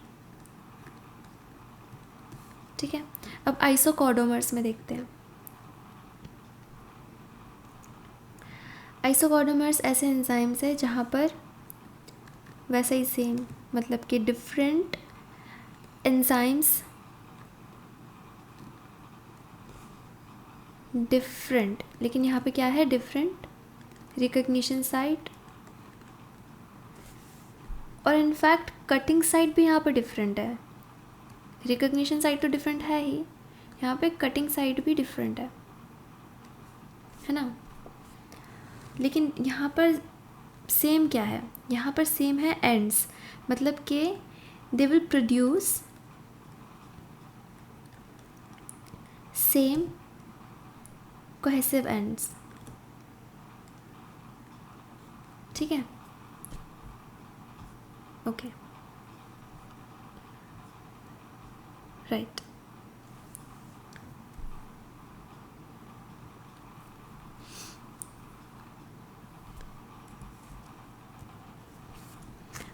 ठीक है, अब आइसोकॉर्डोमर्स में देखते हैं। आइसोकॉर्डोमर्स ऐसे एंजाइम्स है जहाँ पर वैसा ही सेम, मतलब कि डिफरेंट एंजाइम्स डिफरेंट, लेकिन यहाँ पे क्या है? डिफरेंट रिकग्निशन साइट, और इनफैक्ट कटिंग साइट भी यहाँ पर डिफरेंट है। रिकग्निशन साइट तो डिफरेंट है ही, यहाँ पे कटिंग साइट भी डिफरेंट है ना। लेकिन यहाँ पर सेम क्या है? यहाँ पर सेम है एंड्स, मतलब कि they will produce same cohesive ends. ठीक है, ओके, राइट।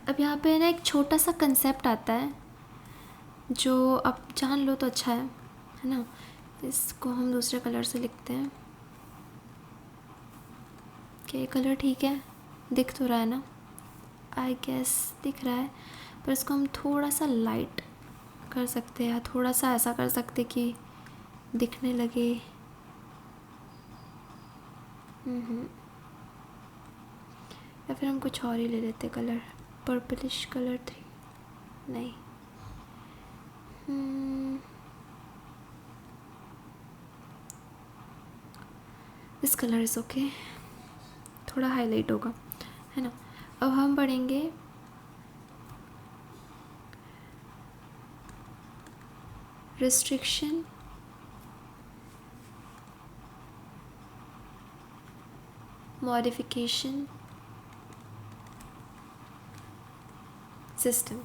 अब यहाँ पे ना एक छोटा सा कंसेप्ट आता है जो आप जान लो तो अच्छा है ना। इसको हम दूसरे कलर से लिखते हैं। क्या ये कलर ठीक है? दिख तो रहा है ना? आई गेस दिख रहा है, पर इसको हम थोड़ा सा लाइट कर सकते हैं, या थोड़ा सा ऐसा कर सकते कि दिखने लगे। या फिर हम कुछ और ही ले लेते कलर, पर्पलिश कलर थी, नहीं, दिस कलर इज़ ओके, थोड़ा हाईलाइट होगा, है ना। अब हम पढ़ेंगे रिस्ट्रिक्शन मॉडिफिकेशन सिस्टम।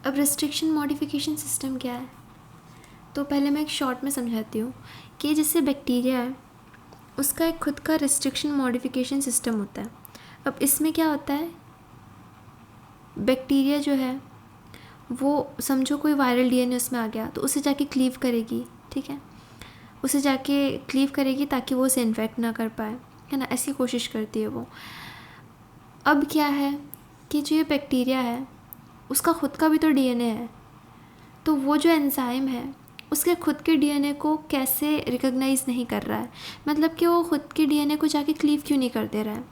अब रिस्ट्रिक्शन मॉडिफिकेशन सिस्टम क्या है? तो पहले मैं एक शॉर्ट में समझाती हूँ कि जैसे बैक्टीरिया है, उसका एक खुद का रिस्ट्रिक्शन मॉडिफिकेशन सिस्टम होता है। अब इसमें क्या होता है? बैक्टीरिया जो है वो, समझो कोई वायरल डीएनए उसमें आ गया तो उसे जाके क्लीव करेगी, ठीक है, उसे जाके क्लीव करेगी ताकि वो उसे इन्फेक्ट ना कर पाए, है ना, ऐसी कोशिश करती है वो। अब क्या है कि जो ये बैक्टीरिया है उसका खुद का भी तो डीएनए है, तो वो जो एंजाइम है उसके खुद के डीएनए को कैसे रिकॉग्नाइज़ नहीं कर रहा है, मतलब कि वो खुद के डीएनए को जाके क्लीव क्यों नहीं कर दे रहा है।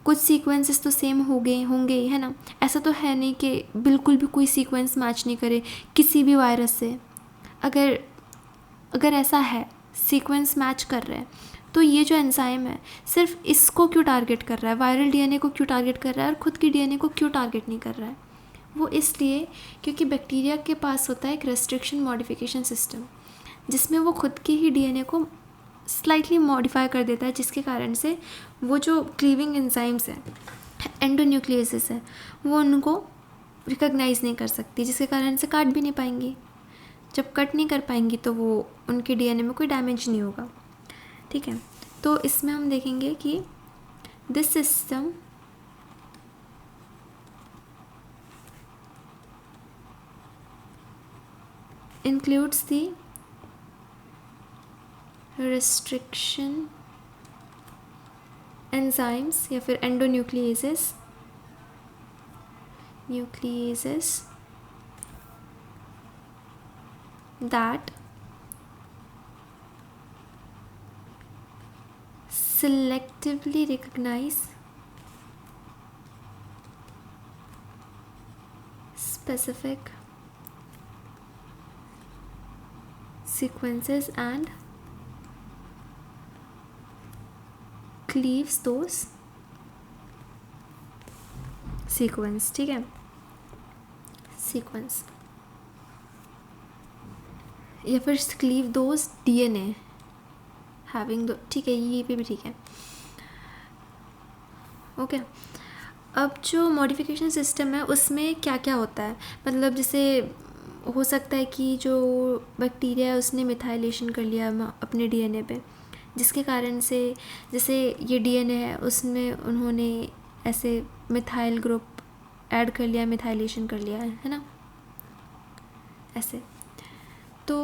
कुछ सीक्वेंसेस तो सेम होंगे ही, है ना। ऐसा तो है नहीं कि बिल्कुल भी कोई सीक्वेंस मैच नहीं करे किसी भी वायरस से। अगर ऐसा है, सीक्वेंस मैच कर रहे हैं, तो ये जो एंजाइम है सिर्फ इसको क्यों टारगेट कर रहा है, वायरल डीएनए को क्यों टारगेट कर रहा है, और खुद के डीएनए को क्यों टारगेट नहीं कर रहा है? वो इसलिए क्योंकि बैक्टीरिया के पास होता है एक रेस्ट्रिक्शन मॉडिफिकेशन सिस्टम, जिसमें वो खुद के ही डीएनए को स्लाइटली मॉडिफाई कर देता है, जिसके कारण से वो जो क्लीविंग एंजाइम्स हैं, एंडोन्यूक्लियसेस है, वो उनको रिकॉग्नाइज़ नहीं कर सकती, जिसके कारण से काट भी नहीं पाएंगी। जब कट नहीं कर पाएंगी तो वो उनके डीएनए में कोई डैमेज नहीं होगा, ठीक है। तो इसमें हम देखेंगे कि This system includes the restriction enzymes या फिर endonucleases that selectively recognize specific sequences and cleaves those sequence. ठीक है, sequence या फिर cleave those DNA having the, ठीक है, ये पे भी ठीक है. ओके अब जो मॉडिफिकेशन सिस्टम है उसमें क्या क्या होता है, मतलब जैसे हो सकता है कि जो बैक्टीरिया है उसने मिथाइलेशन कर लिया अपने डीएनए पे, जिसके कारण से जैसे ये डीएनए है उसमें उन्होंने ऐसे मिथाइल ग्रुप ऐड कर लिया, मिथाइलेशन कर लिया है ना, ऐसे. तो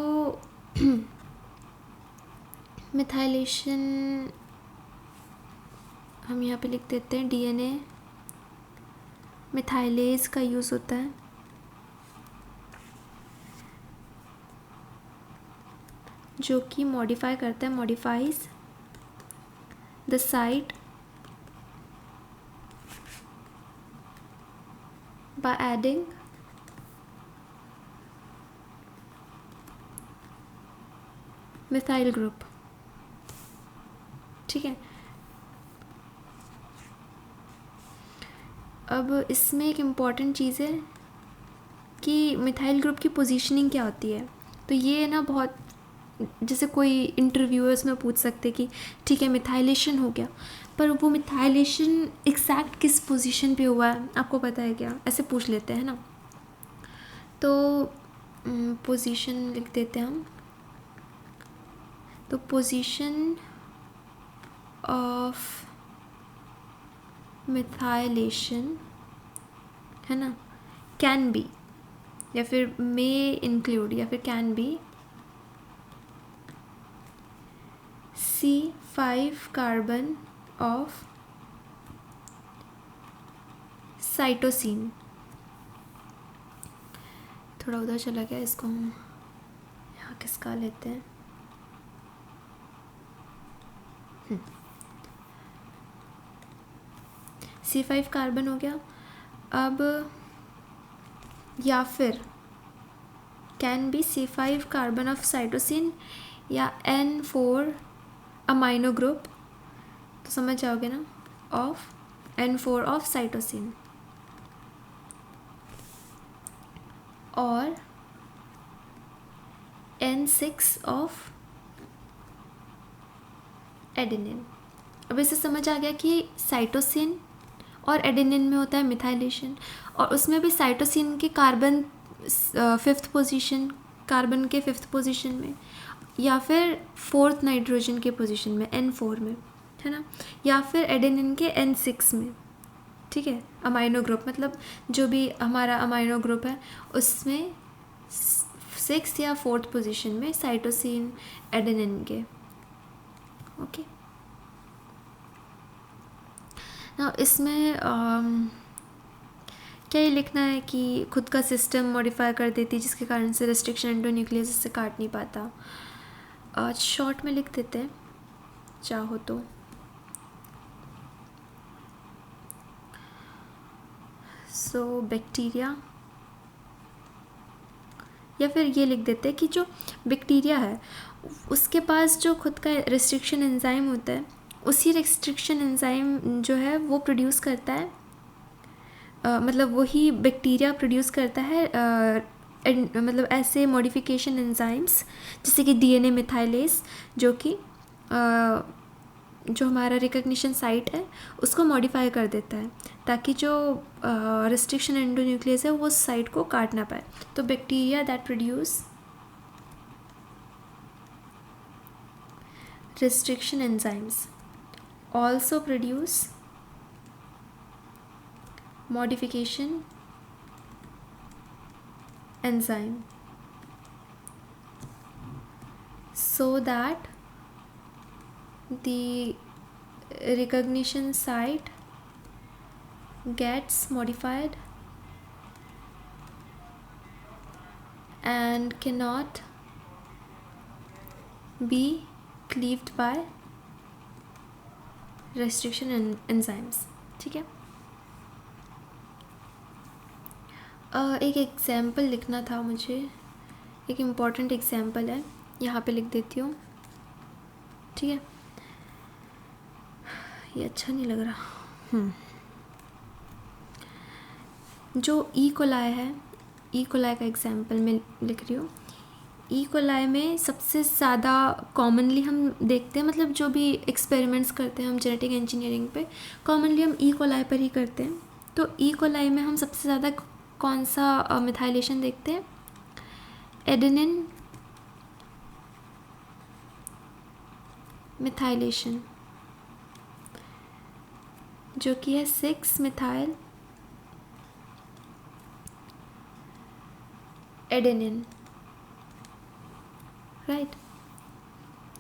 मिथाइलेशन हम यहाँ पे लिख देते हैं, डीएनए मिथाइलेज का यूज़ होता है जो कि मॉडिफाई करता है, modifies the site by adding methyl group. ठीक है, अब इसमें एक इम्पॉर्टेंट चीज़ है कि मिथाइल ग्रुप की पोजीशनिंग क्या होती है. तो ये ना बहुत, जैसे कोई इंटरव्यूअर्स में पूछ सकते कि ठीक है मिथाइलेशन हो गया, पर वो मिथाइलेशन एग्जैक्ट किस पोजीशन पे हुआ है आपको पता है क्या, ऐसे पूछ लेते हैं ना. तो पोजीशन लिख देते हैं हम. तो पोजीशन ऑफ मिथाइलेशन है ना, कैन बी या फिर मे इंक्लूड या फिर can be C5 carbon of cytosine. थोड़ा उधर चला गया, इसको हम यहाँ किसका लेते हैं. C5 कार्बन हो गया. अब या फिर can be C5 carbon of cytosine या N4 अमाइनो ग्रुप, तो समझ जाओगे ना, ऑफ N4 ऑफ साइटोसिन, और N6 ऑफ एडेनिन. अब इससे समझ आ गया कि साइटोसिन और एडेनिन में होता है मिथाइलेशन, और उसमें भी साइटोसिन के कार्बन फिफ्थ पोजीशन, कार्बन के फिफ्थ पोजीशन में, या फिर फोर्थ नाइट्रोजन के पोजीशन में N4 में, है ना, या फिर एडेनिन के N6 में. ठीक है, अमाइनो ग्रुप मतलब जो भी हमारा अमाइनो ग्रुप है उसमें 6 या 4th पोजीशन में साइटोसिन एडेनिन के. ओके ना, इसमें क्या ये लिखना है कि खुद का सिस्टम मॉडिफाई कर देती जिसके कारण से रेस्ट्रिक्शन एंडोन्यूक्लियस से काट नहीं पाता. शॉर्ट में लिख देते हैं चाहो तो. सो बैक्टीरिया, या फिर ये लिख देते हैं कि जो बैक्टीरिया है उसके पास जो खुद का रेस्ट्रिक्शन एंजाइम होता है, उसी रेस्ट्रिक्शन एंजाइम जो है वो प्रोड्यूस करता है, मतलब वही बैक्टीरिया प्रोड्यूस करता है मतलब ऐसे मॉडिफिकेशन एंजाइम्स जैसे कि डीएनए मिथाइलेज, जो कि जो हमारा रिकग्निशन साइट है उसको मॉडिफाई कर देता है ताकि जो रेस्ट्रिक्शन एंडोन्यूक्लियस है वो साइट को काट ना पाए. तो bacteria that produce restriction enzymes also produce modification enzyme so that the recognition site gets modified and cannot be cleaved by restriction enzymes. ठीक है, एक एग्जाम्पल लिखना था मुझे, एक इम्पॉर्टेंट एग्जाम्पल है, यहाँ पे लिख देती हूँ. ठीक है, ये अच्छा नहीं लग रहा. जो ई कोलाई है, ई कोलाई का एग्जाम्पल मैं लिख रही हूँ. ई कोलाई में सबसे ज़्यादा कॉमनली हम देखते हैं, मतलब जो भी एक्सपेरिमेंट्स करते हैं हम जेनेटिक इंजीनियरिंग पे, कॉमनली हम ई कोलाई पर ही करते हैं. तो ई कोलाई में हम सबसे ज़्यादा कौन सा मिथाइलेशन देखते हैं? एडेनिन मिथाइलेशन, जो कि है 6 मिथाइल एडेनिन. राइट,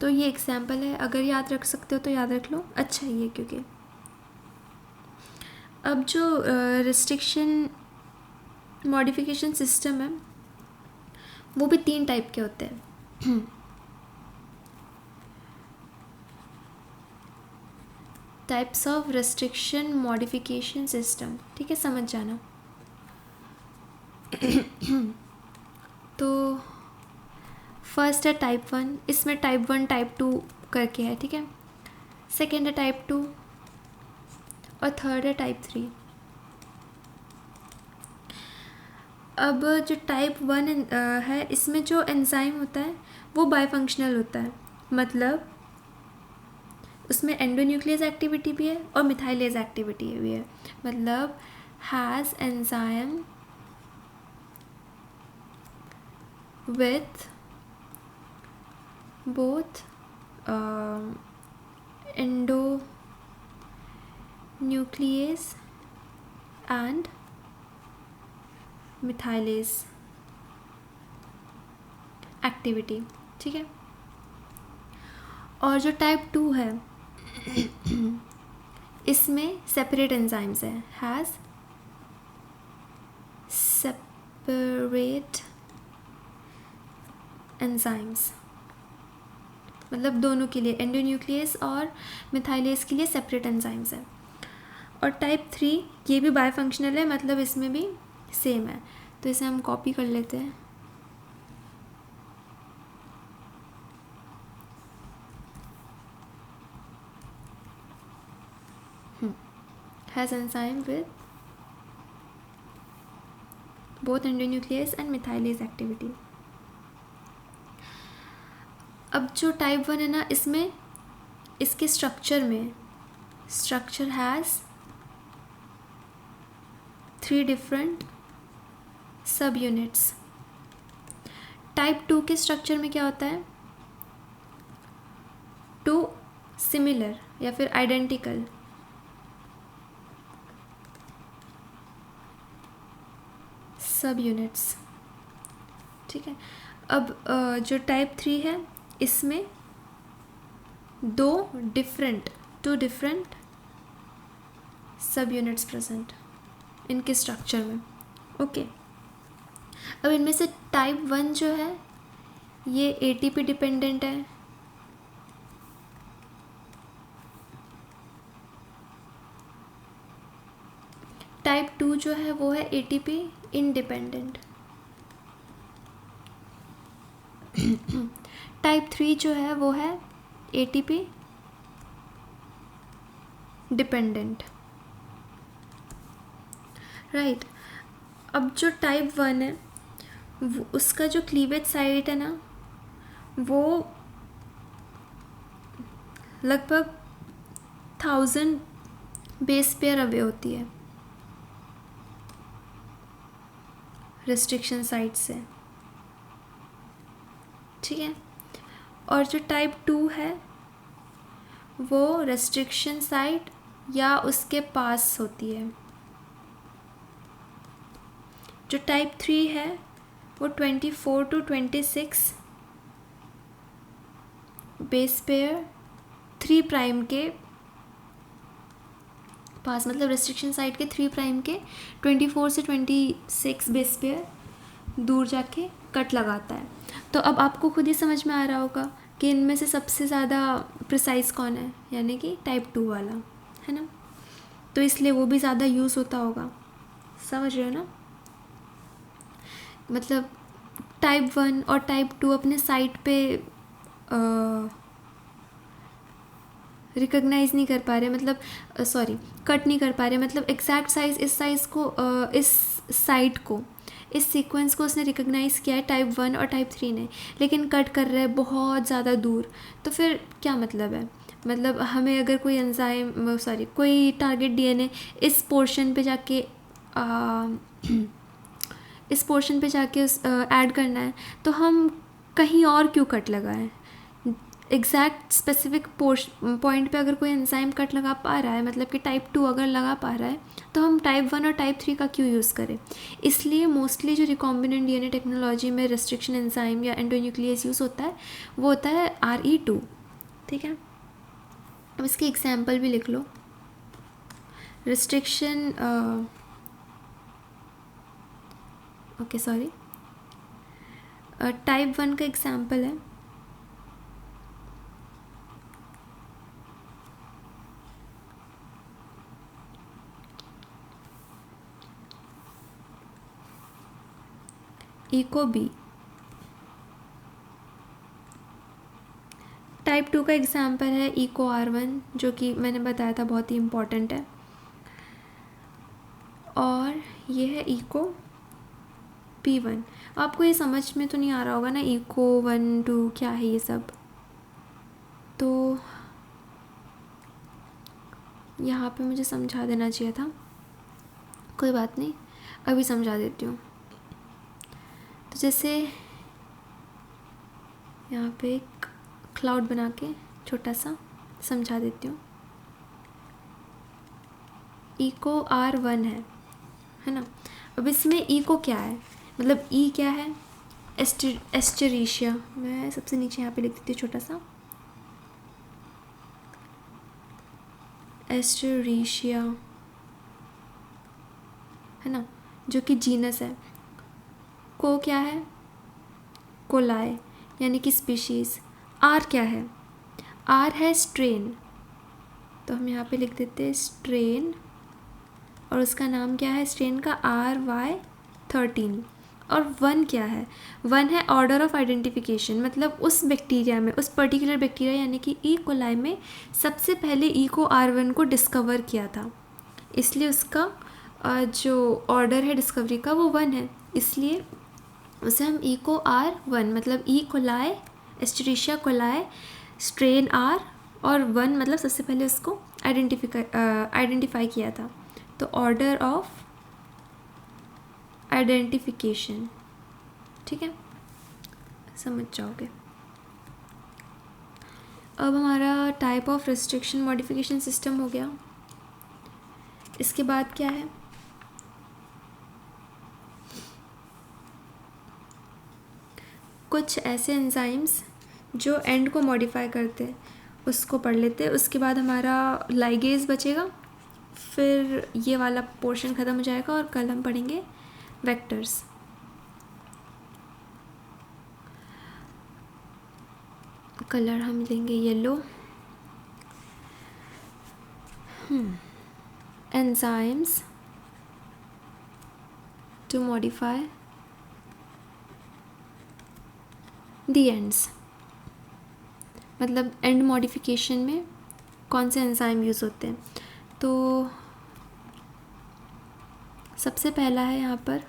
तो ये एग्जाम्पल है, अगर याद रख सकते हो तो याद रख लो, अच्छा ही है. क्योंकि अब जो रिस्ट्रिक्शन मॉडिफिकेशन सिस्टम है वो भी 3 टाइप के होते हैं. Types of restriction modification system. ठीक है, समझ जाना. तो फर्स्ट है टाइप 1, इसमें टाइप 1 टाइप 2 करके है. ठीक है, सेकेंड है टाइप 2 और थर्ड है टाइप 3. अब जो टाइप 1 है, इसमें जो एंजाइम होता है वो बायफंक्शनल होता है, मतलब उसमें एंडोन्यूक्लियस एक्टिविटी भी है और मिथाइलेज एक्टिविटी भी है. मतलब has enzyme with both endonuclease and methylase activity. ठीक है, और जो टाइप 2 है इसमें सेपरेट एंजाइम्स है, हैज़ सेपरेट एंजाइम्स, मतलब दोनों के लिए, एंडोन्यूक्लियस और मिथाइलेज के लिए सेपरेट एंजाइम्स है. और टाइप 3 ये भी बायफंक्शनल है, मतलब इसमें भी सेम है. तो इसे हम कॉपी कर लेते हैं. Has enzyme with both endonuclease and methylase activity. अब जो टाइप 1 है ना, इसमें इसके स्ट्रक्चर हैज़ 3 डिफरेंट सब यूनिट्स. टाइप 2 के स्ट्रक्चर में क्या होता है? 2 सिमिलर या फिर आइडेंटिकल सब यूनिट्स. ठीक है, अब जो टाइप 3 है इसमें 2 डिफरेंट सब यूनिट्स प्रेजेंट इनके स्ट्रक्चर में. ओके, अब इनमें से टाइप 1 जो है ये एटीपी डिपेंडेंट है, टाइप 2 जो है वो है एटीपी इंडिपेंडेंट, टाइप 3 जो है वो है एटीपी डिपेंडेंट. राइट, अब जो टाइप 1 है उसका जो क्लीवेज साइट है ना वो लगभग 1000 बेस पेयर अवे होती है रिस्ट्रिक्शन साइट से. ठीक है, और जो टाइप 2 है वो रेस्ट्रिक्शन साइट या उसके पास होती है. जो टाइप 3 है वो 24 to 26 बेस पेयर 3 प्राइम के पास, मतलब रेस्ट्रिक्शन साइट के 3 प्राइम के 24 से 26 बेस पेयर दूर जाके कट लगाता है। तो अब आपको खुद ही समझ में आ रहा होगा कि इनमें से सबसे ज़्यादा प्रिसाइज कौन है, यानी कि टाइप 2 वाला, है ना। तो इसलिए वो भी ज़्यादा यूज़ होता होगा, समझ रहे हो ना। मतलब टाइप 1 और टाइप 2 अपने साइट पे रिकॉग्नाइज़ नहीं कर पा रहे, मतलब सॉरी कट नहीं कर पा रहे, मतलब एग्जैक्ट साइज़ इस साइज़ को इस साइट को, इस सीक्वेंस को उसने रिकॉग्नाइज़ किया है टाइप 1 और टाइप 3 ने, लेकिन कट कर रहा है बहुत ज़्यादा दूर। तो फिर क्या मतलब है, मतलब हमें अगर कोई एंजाइम कोई टारगेट डीएनए इस पोर्शन पे जाके इस पोर्शन पे जाके ऐड करना है, तो हम कहीं और क्यों कट लगाएं। एग्जैक्ट स्पेसिफिक पॉइंट पे अगर कोई एंजाइम कट लगा पा रहा है, मतलब कि टाइप 2 अगर लगा पा रहा है, तो हम टाइप 1 और टाइप 3 का क्यों यूज़ करें। इसलिए मोस्टली जो रिकॉम्बिनेंट डीएनए टेक्नोलॉजी में रेस्ट्रिक्शन एंजाइम या एंडोन्यूक्लियस यूज़ होता है वो होता है RE2, ठीक है। अब इसकी एग्जाम्पल भी लिख लो। रिस्ट्रिक्शन ओके सॉरी, टाइप 1 का एग्जाम्पल है इको बी। टाइप 2 का एग्जाम्पल है इको R1, जो कि मैंने बताया था बहुत ही इम्पॉर्टेंट है, और ये है इको P1। आपको ये समझ में तो नहीं आ रहा होगा ना इको 1 2 क्या है ये सब, तो यहाँ पे मुझे समझा देना चाहिए था, कोई बात नहीं अभी समझा देती हूँ। तो जैसे यहाँ पे एक क्लाउड बना के छोटा सा समझा देती हूँ। इको R1 है ना। अब इसमें इको क्या है, मतलब ई क्या है, एस्चेरिशिया। मैं सबसे नीचे यहाँ पे लिख देती हूँ छोटा सा, एस्चेरिशिया, है ना, जो कि जीनस है। को क्या है, कोलाए, यानी कि स्पीशीज़। आर क्या है, आर है स्ट्रेन, तो हम यहाँ पे लिख देते हैं स्ट्रेन, और उसका नाम क्या है स्ट्रेन का, RY13। और 1 क्या है, 1 है ऑर्डर ऑफ आइडेंटिफिकेशन, मतलब उस बैक्टीरिया में, उस पर्टिकुलर बैक्टीरिया यानी कि ई कोलाई में सबसे पहले ई को R1 को डिस्कवर किया था, इसलिए उसका जो ऑर्डर है डिस्कवरी का वो 1 है, इसलिए उसे हम ई को R1, मतलब E coli Escherichia coli strain R, और 1 मतलब सबसे पहले उसको आइडेंटिफाई किया था, तो ऑर्डर ऑफ आइडेंटिफिकेशन, ठीक है, समझ जाओगे। अब हमारा type of restriction modification system हो गया। इसके बाद क्या है, कुछ ऐसे एंजाइम्स जो एंड को मॉडिफाई करते हैं उसको पढ़ लेते हैं। उसके बाद हमारा लाइगेज बचेगा, फिर ये वाला पोर्शन ख़त्म हो जाएगा और कल हम पढ़ेंगे वेक्टर्स। कलर हम लेंगे yellow. Enzymes to modify the ends, मतलब एंड मॉडिफिकेशन में कौन से एंजाइम यूज़ होते हैं। तो सबसे पहला है यहाँ पर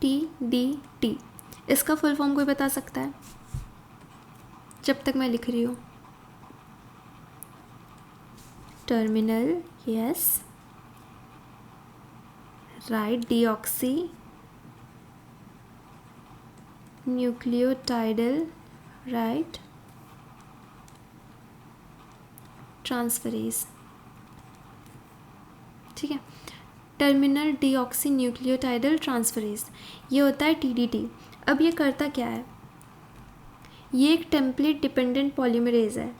TDT। इसका फुल फॉर्म कोई बता सकता है जब तक मैं लिख रही हूँ। Terminal, yes, right, deoxy nucleotidyl, right, transferase. ठीक है। टर्मिनल डीऑक्सी न्यूक्लियोटाइडल ट्रांसफरेज, ये होता है TDT। अब ये करता क्या है, ये एक टेम्पलेट डिपेंडेंट पॉलीमरेज है।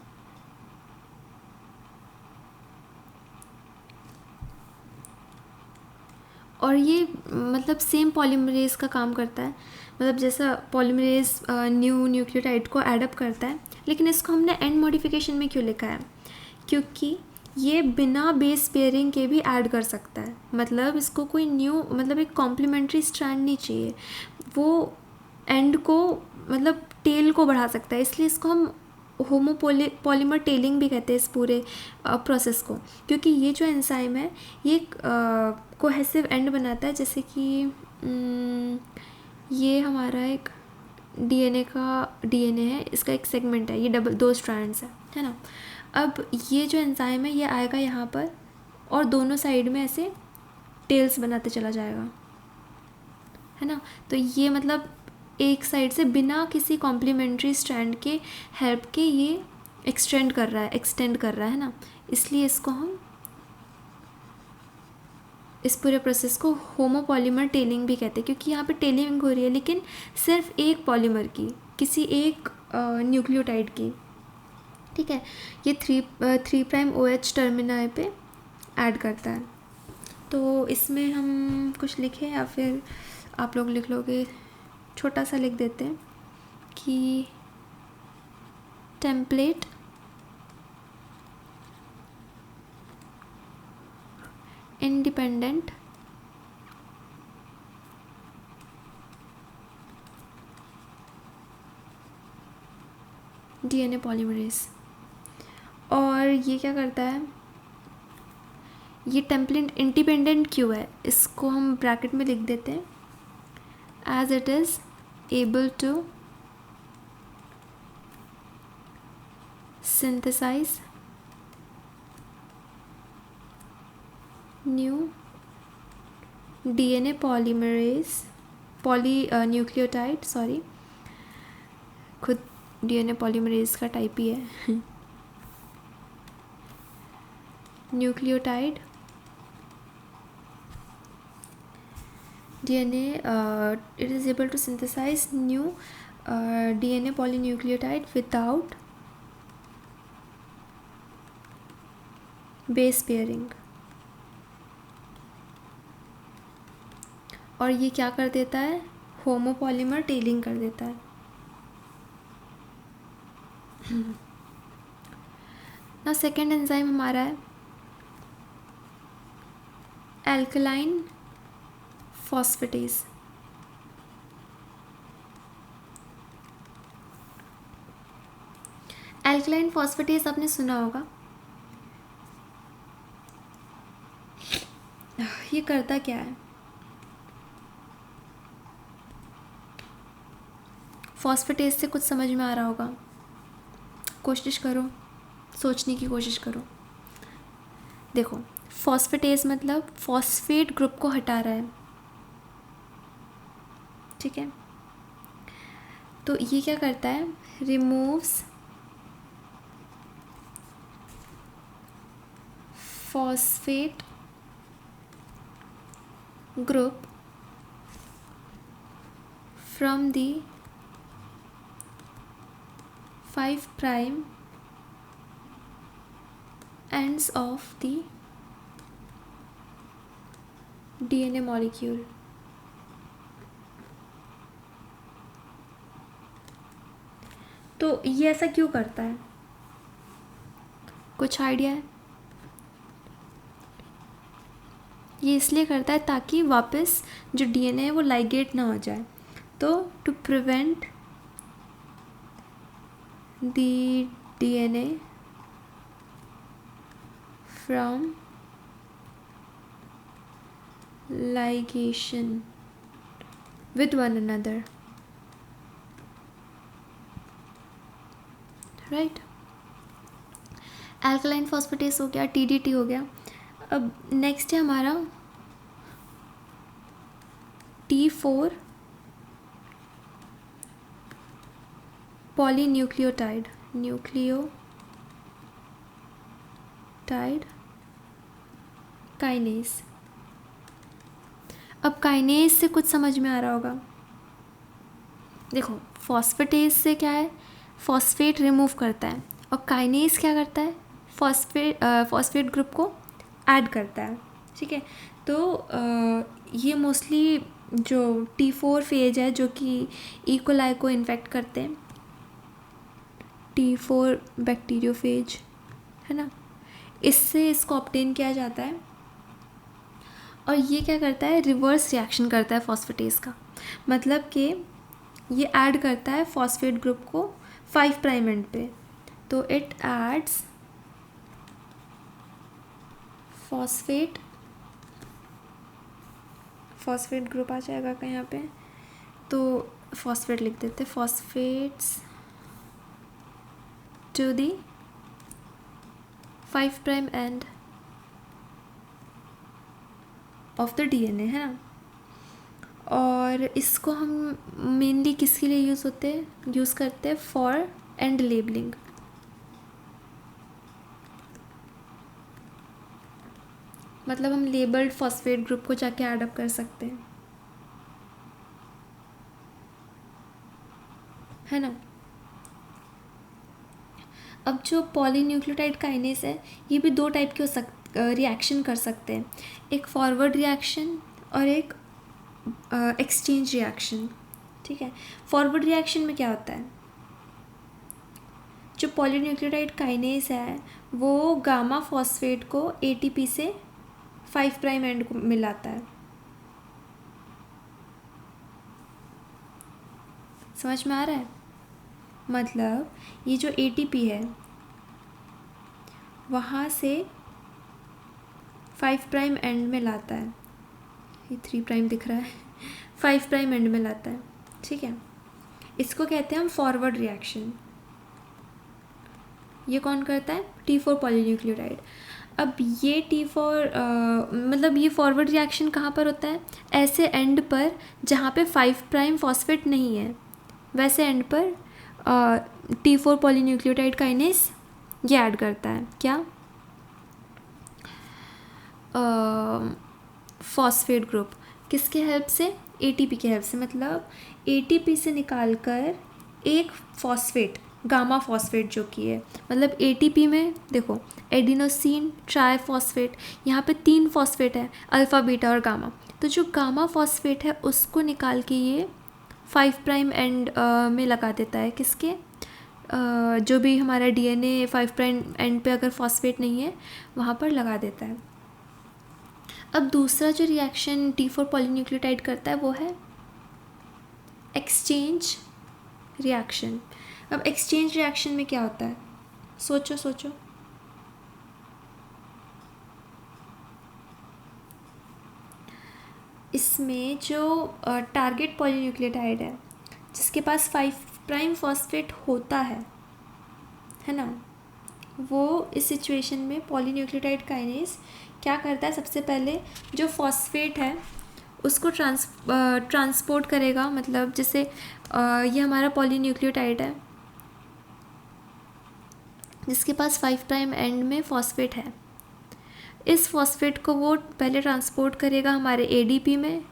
और ये मतलब सेम पॉलीमरेज का काम करता है, मतलब जैसा पॉलीमरेज न्यू न्यूक्लियोटाइड को एडअप करता है, लेकिन इसको हमने एंड मॉडिफिकेशन में क्यों लिखा है, क्योंकि ये बिना बेस पेयरिंग के भी ऐड कर सकता है। मतलब इसको कोई न्यू, मतलब एक कॉम्प्लीमेंट्री स्ट्रैंड नहीं चाहिए, वो एंड को मतलब टेल को बढ़ा सकता है, इसलिए इसको हम पॉलीमर टेलिंग भी कहते हैं इस पूरे प्रोसेस को, क्योंकि ये जो एंजाइम है ये एक कोहेसिव एंड बनाता है। जैसे कि ये हमारा एक डीएनए है, इसका एक सेगमेंट है, ये दो स्ट्रैंड्स है ना। अब ये जो एंजाइम है ये आएगा यहाँ पर और दोनों साइड में ऐसे टेल्स बनाते चला जाएगा, है ना। तो ये मतलब एक साइड से बिना किसी कॉम्प्लीमेंट्री स्ट्रैंड के हेल्प के ये एक्सटेंड कर रहा है ना, इसलिए इसको हम इस पूरे प्रोसेस को होमोपॉलीमर टेलिंग भी कहते हैं, क्योंकि यहाँ पे टेलिंग हो रही है लेकिन सिर्फ एक पॉलीमर की, किसी एक न्यूक्लियोटाइड की, ठीक है। ये 3' OH टर्मिनल पे ऐड करता है। तो इसमें हम कुछ लिखें या फिर आप लोग लिख लोगे, छोटा सा लिख देते हैं कि टेम्पलेट इंडिपेंडेंट DNA पॉलीमरेज। और ये क्या करता है, ये टेम्पलेट इंडिपेंडेंट क्यों है, इसको हम ब्रैकेट में लिख देते हैं, as it is able to synthesize new DNA nucleotide, sorry खुद DNA पॉलीमरेज का टाइप ही है nucleotide DNA, it is able to synthesize new DNA polynucleotide without base pairing। और ये क्या कर देता है, होमोपॉलीमर टेलिंग कर देता है। ना सेकेंड एंजाइम हमारा है एल्कलाइन फॉस्फेटेज। एल्कलाइन फॉस्फेटेज आपने सुना होगा, ये करता क्या है, फॉस्फेटेज से कुछ समझ में आ रहा होगा, कोशिश करो, सोचने की कोशिश करो। देखो फॉस्फेटेज मतलब फॉस्फेट ग्रुप को हटा रहा है, ठीक है। तो ये क्या करता है, removes phosphate group from the 5' ends of the DNA molecule। तो ये ऐसा क्यों करता है, कुछ आइडिया है? ये इसलिए करता है ताकि वापस जो DNA है वो लाइगेट ना हो जाए। तो to prevent the DNA from ligation with one another, right। Alkaline phosphatase हो गया, TDT हो गया। अब नेक्स्ट है हमारा T4 पॉलीन्यूक्लियोटाइड, न्यूक्लियोटाइड काइनेज। अब काइनेज से कुछ समझ में आ रहा होगा। देखो फॉस्फेटेज से क्या है, फॉस्फेट रिमूव करता है, और काइनेज क्या करता है, फॉस्फेट ग्रुप को ऐड करता है। ठीक है, तो ये मोस्टली जो T4 फेज है जो कि इकोलाई को इन्फेक्ट करते हैं, T4 बैक्टीरियोफेज है ना, इससे इसको ऑब्टेन किया जाता है। और ये क्या करता है, रिवर्स रिएक्शन करता है फॉस्फेटेज का, मतलब कि ये ऐड करता है फॉस्फेट ग्रुप को 5 प्राइम एंड पे, तो इट एड्स फॉस्फेट ग्रुप आ जाएगा कहीं यहाँ पे, तो फॉस्फेट लिख देते, phosphates to the 5 prime end of the DNA है ना। और इसको हम मेनली किसके लिए यूज़ करते हैं, फॉर एंड लेबलिंग। मतलब हम लेबल्ड फॉस्फेट ग्रुप को जाके ऐड अप कर सकते हैं, है ना। अब जो पॉलीन्यूक्लियोटाइड काइनेज है, ये भी 2 टाइप के रिएक्शन कर सकते हैं, एक फॉरवर्ड रिएक्शन और एक एक्सचेंज रिएक्शन। ठीक है, फॉरवर्ड रिएक्शन में क्या होता है, जो पॉलीन्यूक्लियोटाइड काइनेज है वो गामा फॉस्फेट को ATP से 5 प्राइम एंड को मिलाता है। समझ में आ रहा है, मतलब ये जो ATP है वहाँ से 5 प्राइम एंड में लाता है, ये 3 प्राइम दिख रहा है, 5 प्राइम एंड में लाता है। ठीक है, इसको कहते हैं हम फॉरवर्ड रिएक्शन। ये कौन करता है, T4 पॉलीन्यूक्लियोटाइड। अब ये T4 मतलब ये फॉरवर्ड रिएक्शन कहाँ पर होता है, ऐसे एंड पर जहाँ पे 5 प्राइम फॉस्फेट नहीं है, वैसे एंड पर T4 पॉलीन्यूक्लियोटाइड काइनेज ये ऐड करता है, क्या, फॉस्फेट ग्रुप, किसके हेल्प से, ATP के हेल्प से। मतलब ATP से निकाल कर एक फॉस्फेट, गामा फॉस्फेट जो कि है, मतलब ATP में देखो एडिनोसिन ट्राइफॉस्फेट, यहाँ पे 3 फॉस्फेट है, अल्फ़ा बीटा और गामा, तो जो गामा फॉस्फेट है उसको निकाल के ये 5 प्राइम एंड में लगा देता है, किसके, जो भी हमारा DNA 5 प्राइम एंड पे अगर फॉस्फेट नहीं है वहाँ पर लगा देता है। अब दूसरा जो रिएक्शन T4 पॉलीन्यूक्लियोटाइड करता है वो है एक्सचेंज रिएक्शन। अब एक्सचेंज रिएक्शन में क्या होता है, सोचो, इसमें जो टारगेट पॉलीन्यूक्लियोटाइड है जिसके पास 5 प्राइम फॉस्फेट होता है ना, वो इस सिचुएशन में पॉलीन्यूक्लियोटाइड काइनेज क्या करता है, सबसे पहले जो फॉस्फेट है उसको ट्रांसपोर्ट करेगा। मतलब जैसे ये हमारा पॉलीन्यूक्लियोटाइड है जिसके पास 5 प्राइम एंड में फॉस्फेट है, इस फॉस्फेट को वो पहले ट्रांसपोर्ट करेगा हमारे ADP में,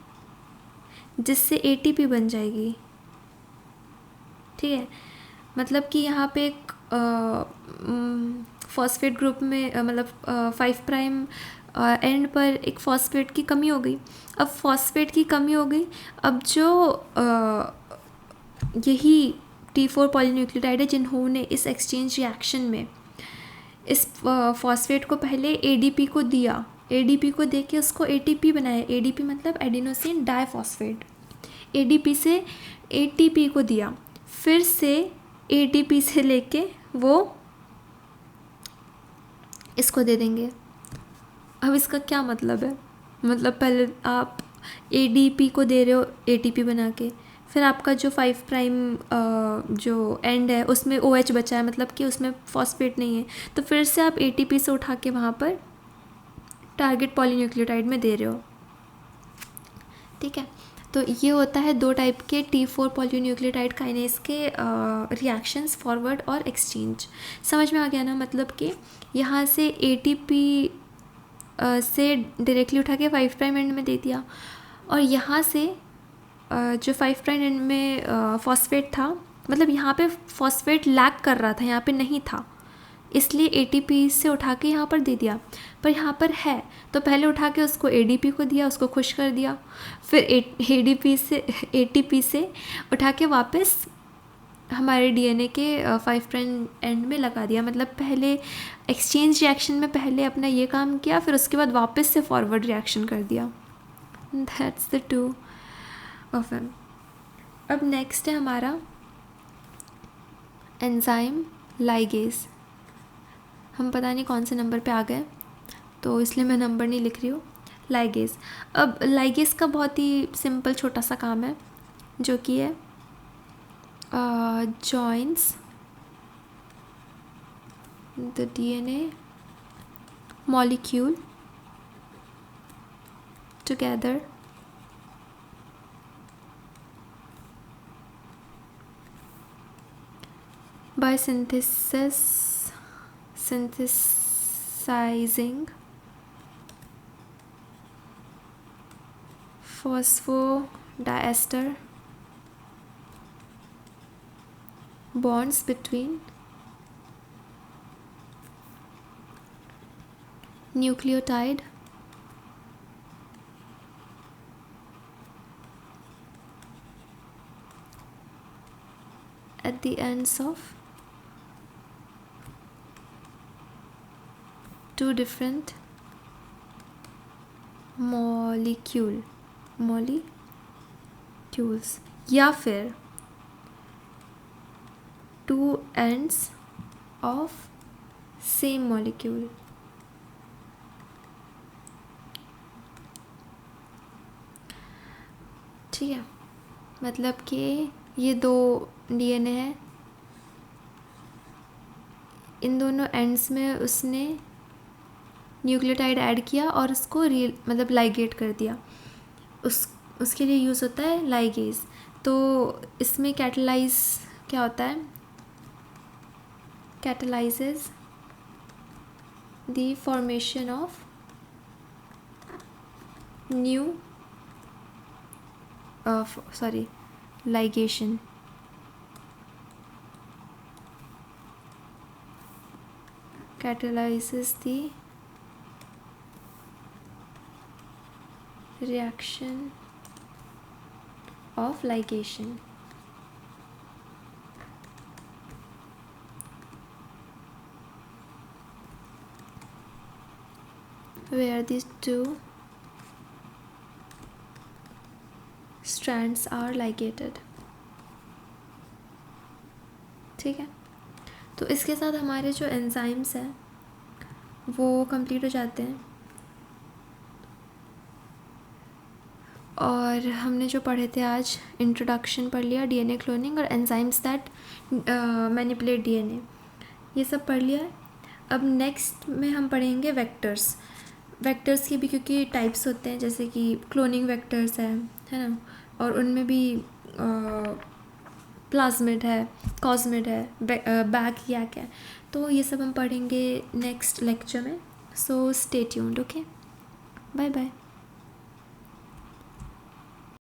जिससे ATP बन जाएगी। ठीक है, मतलब कि यहाँ पे एक फॉस्फेट ग्रुप में मतलब 5 प्राइम एंड पर एक फॉस्फेट की कमी हो गई। अब फॉस्फेट की कमी हो गई, अब जो यही T4 पॉलीन्यूक्लियोटाइड है जिन्होंने इस एक्सचेंज रिएक्शन में इस फॉस्फेट को पहले ADP को दिया, ADP को दे के उसको ATP बनाया, ADP मतलब एडिनोसिन डाइफॉस्फेट, ADP से ATP को दिया, फिर से ATP से लेके वो इसको दे देंगे। अब इसका क्या मतलब है, मतलब पहले आप ADP को दे रहे हो ATP बना के, फिर आपका जो 5 प्राइम जो एंड है उसमें OH बचा है, मतलब कि उसमें फॉस्फेट नहीं है, तो फिर से आप ATP से उठा के वहाँ पर टारगेट पॉलीन्यूक्लियोटाइड में दे रहे हो। ठीक है, तो ये होता है 2 टाइप के T4 पॉलीन्यूक्लियोटाइड काइनेज के रिएक्शंस, फॉरवर्ड और एक्सचेंज। समझ में आ गया ना, मतलब कि यहाँ से ATP से डायरेक्टली उठा के 5 प्राइम एंड में दे दिया, और यहाँ से जो 5 प्राइम एंड में फॉस्फेट था, मतलब यहाँ पे फॉस्फेट लैक कर रहा था, यहाँ पे नहीं था, इसलिए ATP से उठा के यहाँ पर दे दिया। पर यहाँ पर है तो पहले उठा के उसको ADP को दिया, उसको खुश कर दिया, फिर ATP से उठा के वापस हमारे DNA के 5 प्राइम एंड में लगा दिया। मतलब पहले एक्सचेंज रिएक्शन में पहले अपना ये काम किया, फिर उसके बाद वापस से फॉरवर्ड रिएक्शन कर दिया। That's the two of them. अब नेक्स्ट है हमारा एंजाइम लाइगेज। हम पता नहीं कौन से नंबर पे आ गए, तो इसलिए मैं नंबर नहीं लिख रही हूँ। लाइगेज। अब लाइगेज का बहुत ही सिंपल छोटा सा काम है, जो कि है joins the DNA molecule together by synthesizing phosphodiester bonds between nucleotide at the ends of two different molecules, या फिर two ends of same molecule। ठीक है, मतलब कि ये दो DNA है, इन दोनों एंड्स में उसने न्यूक्लियोटाइड ऐड किया और उसको मतलब लाइगेट कर दिया। उसके लिए यूज़ होता है लाइगेज। तो इसमें कैटलाइज क्या होता है, catalyzes the formation of new ligation, catalyzes the reaction of ligation। where these two strands are ligated। ठीक है, तो इसके साथ हमारे जो एंजाइम्स हैं वो कंप्लीट हो जाते हैं। और हमने जो पढ़े थे आज, इंट्रोडक्शन पढ़ लिया, DNA क्लोनिंग और एंजाइम्स दैट मैनिपुलेट DNA, ये सब पढ़ लिया है। अब नेक्स्ट में हम पढ़ेंगे वेक्टर्स के भी, क्योंकि टाइप्स होते हैं, जैसे कि क्लोनिंग वेक्टर्स है ना, और उनमें भी प्लाज्मिड है, कॉस्मिड है, बैक यैक है, तो ये सब हम पढ़ेंगे नेक्स्ट लेक्चर में। So stay tuned. Okay, bye bye.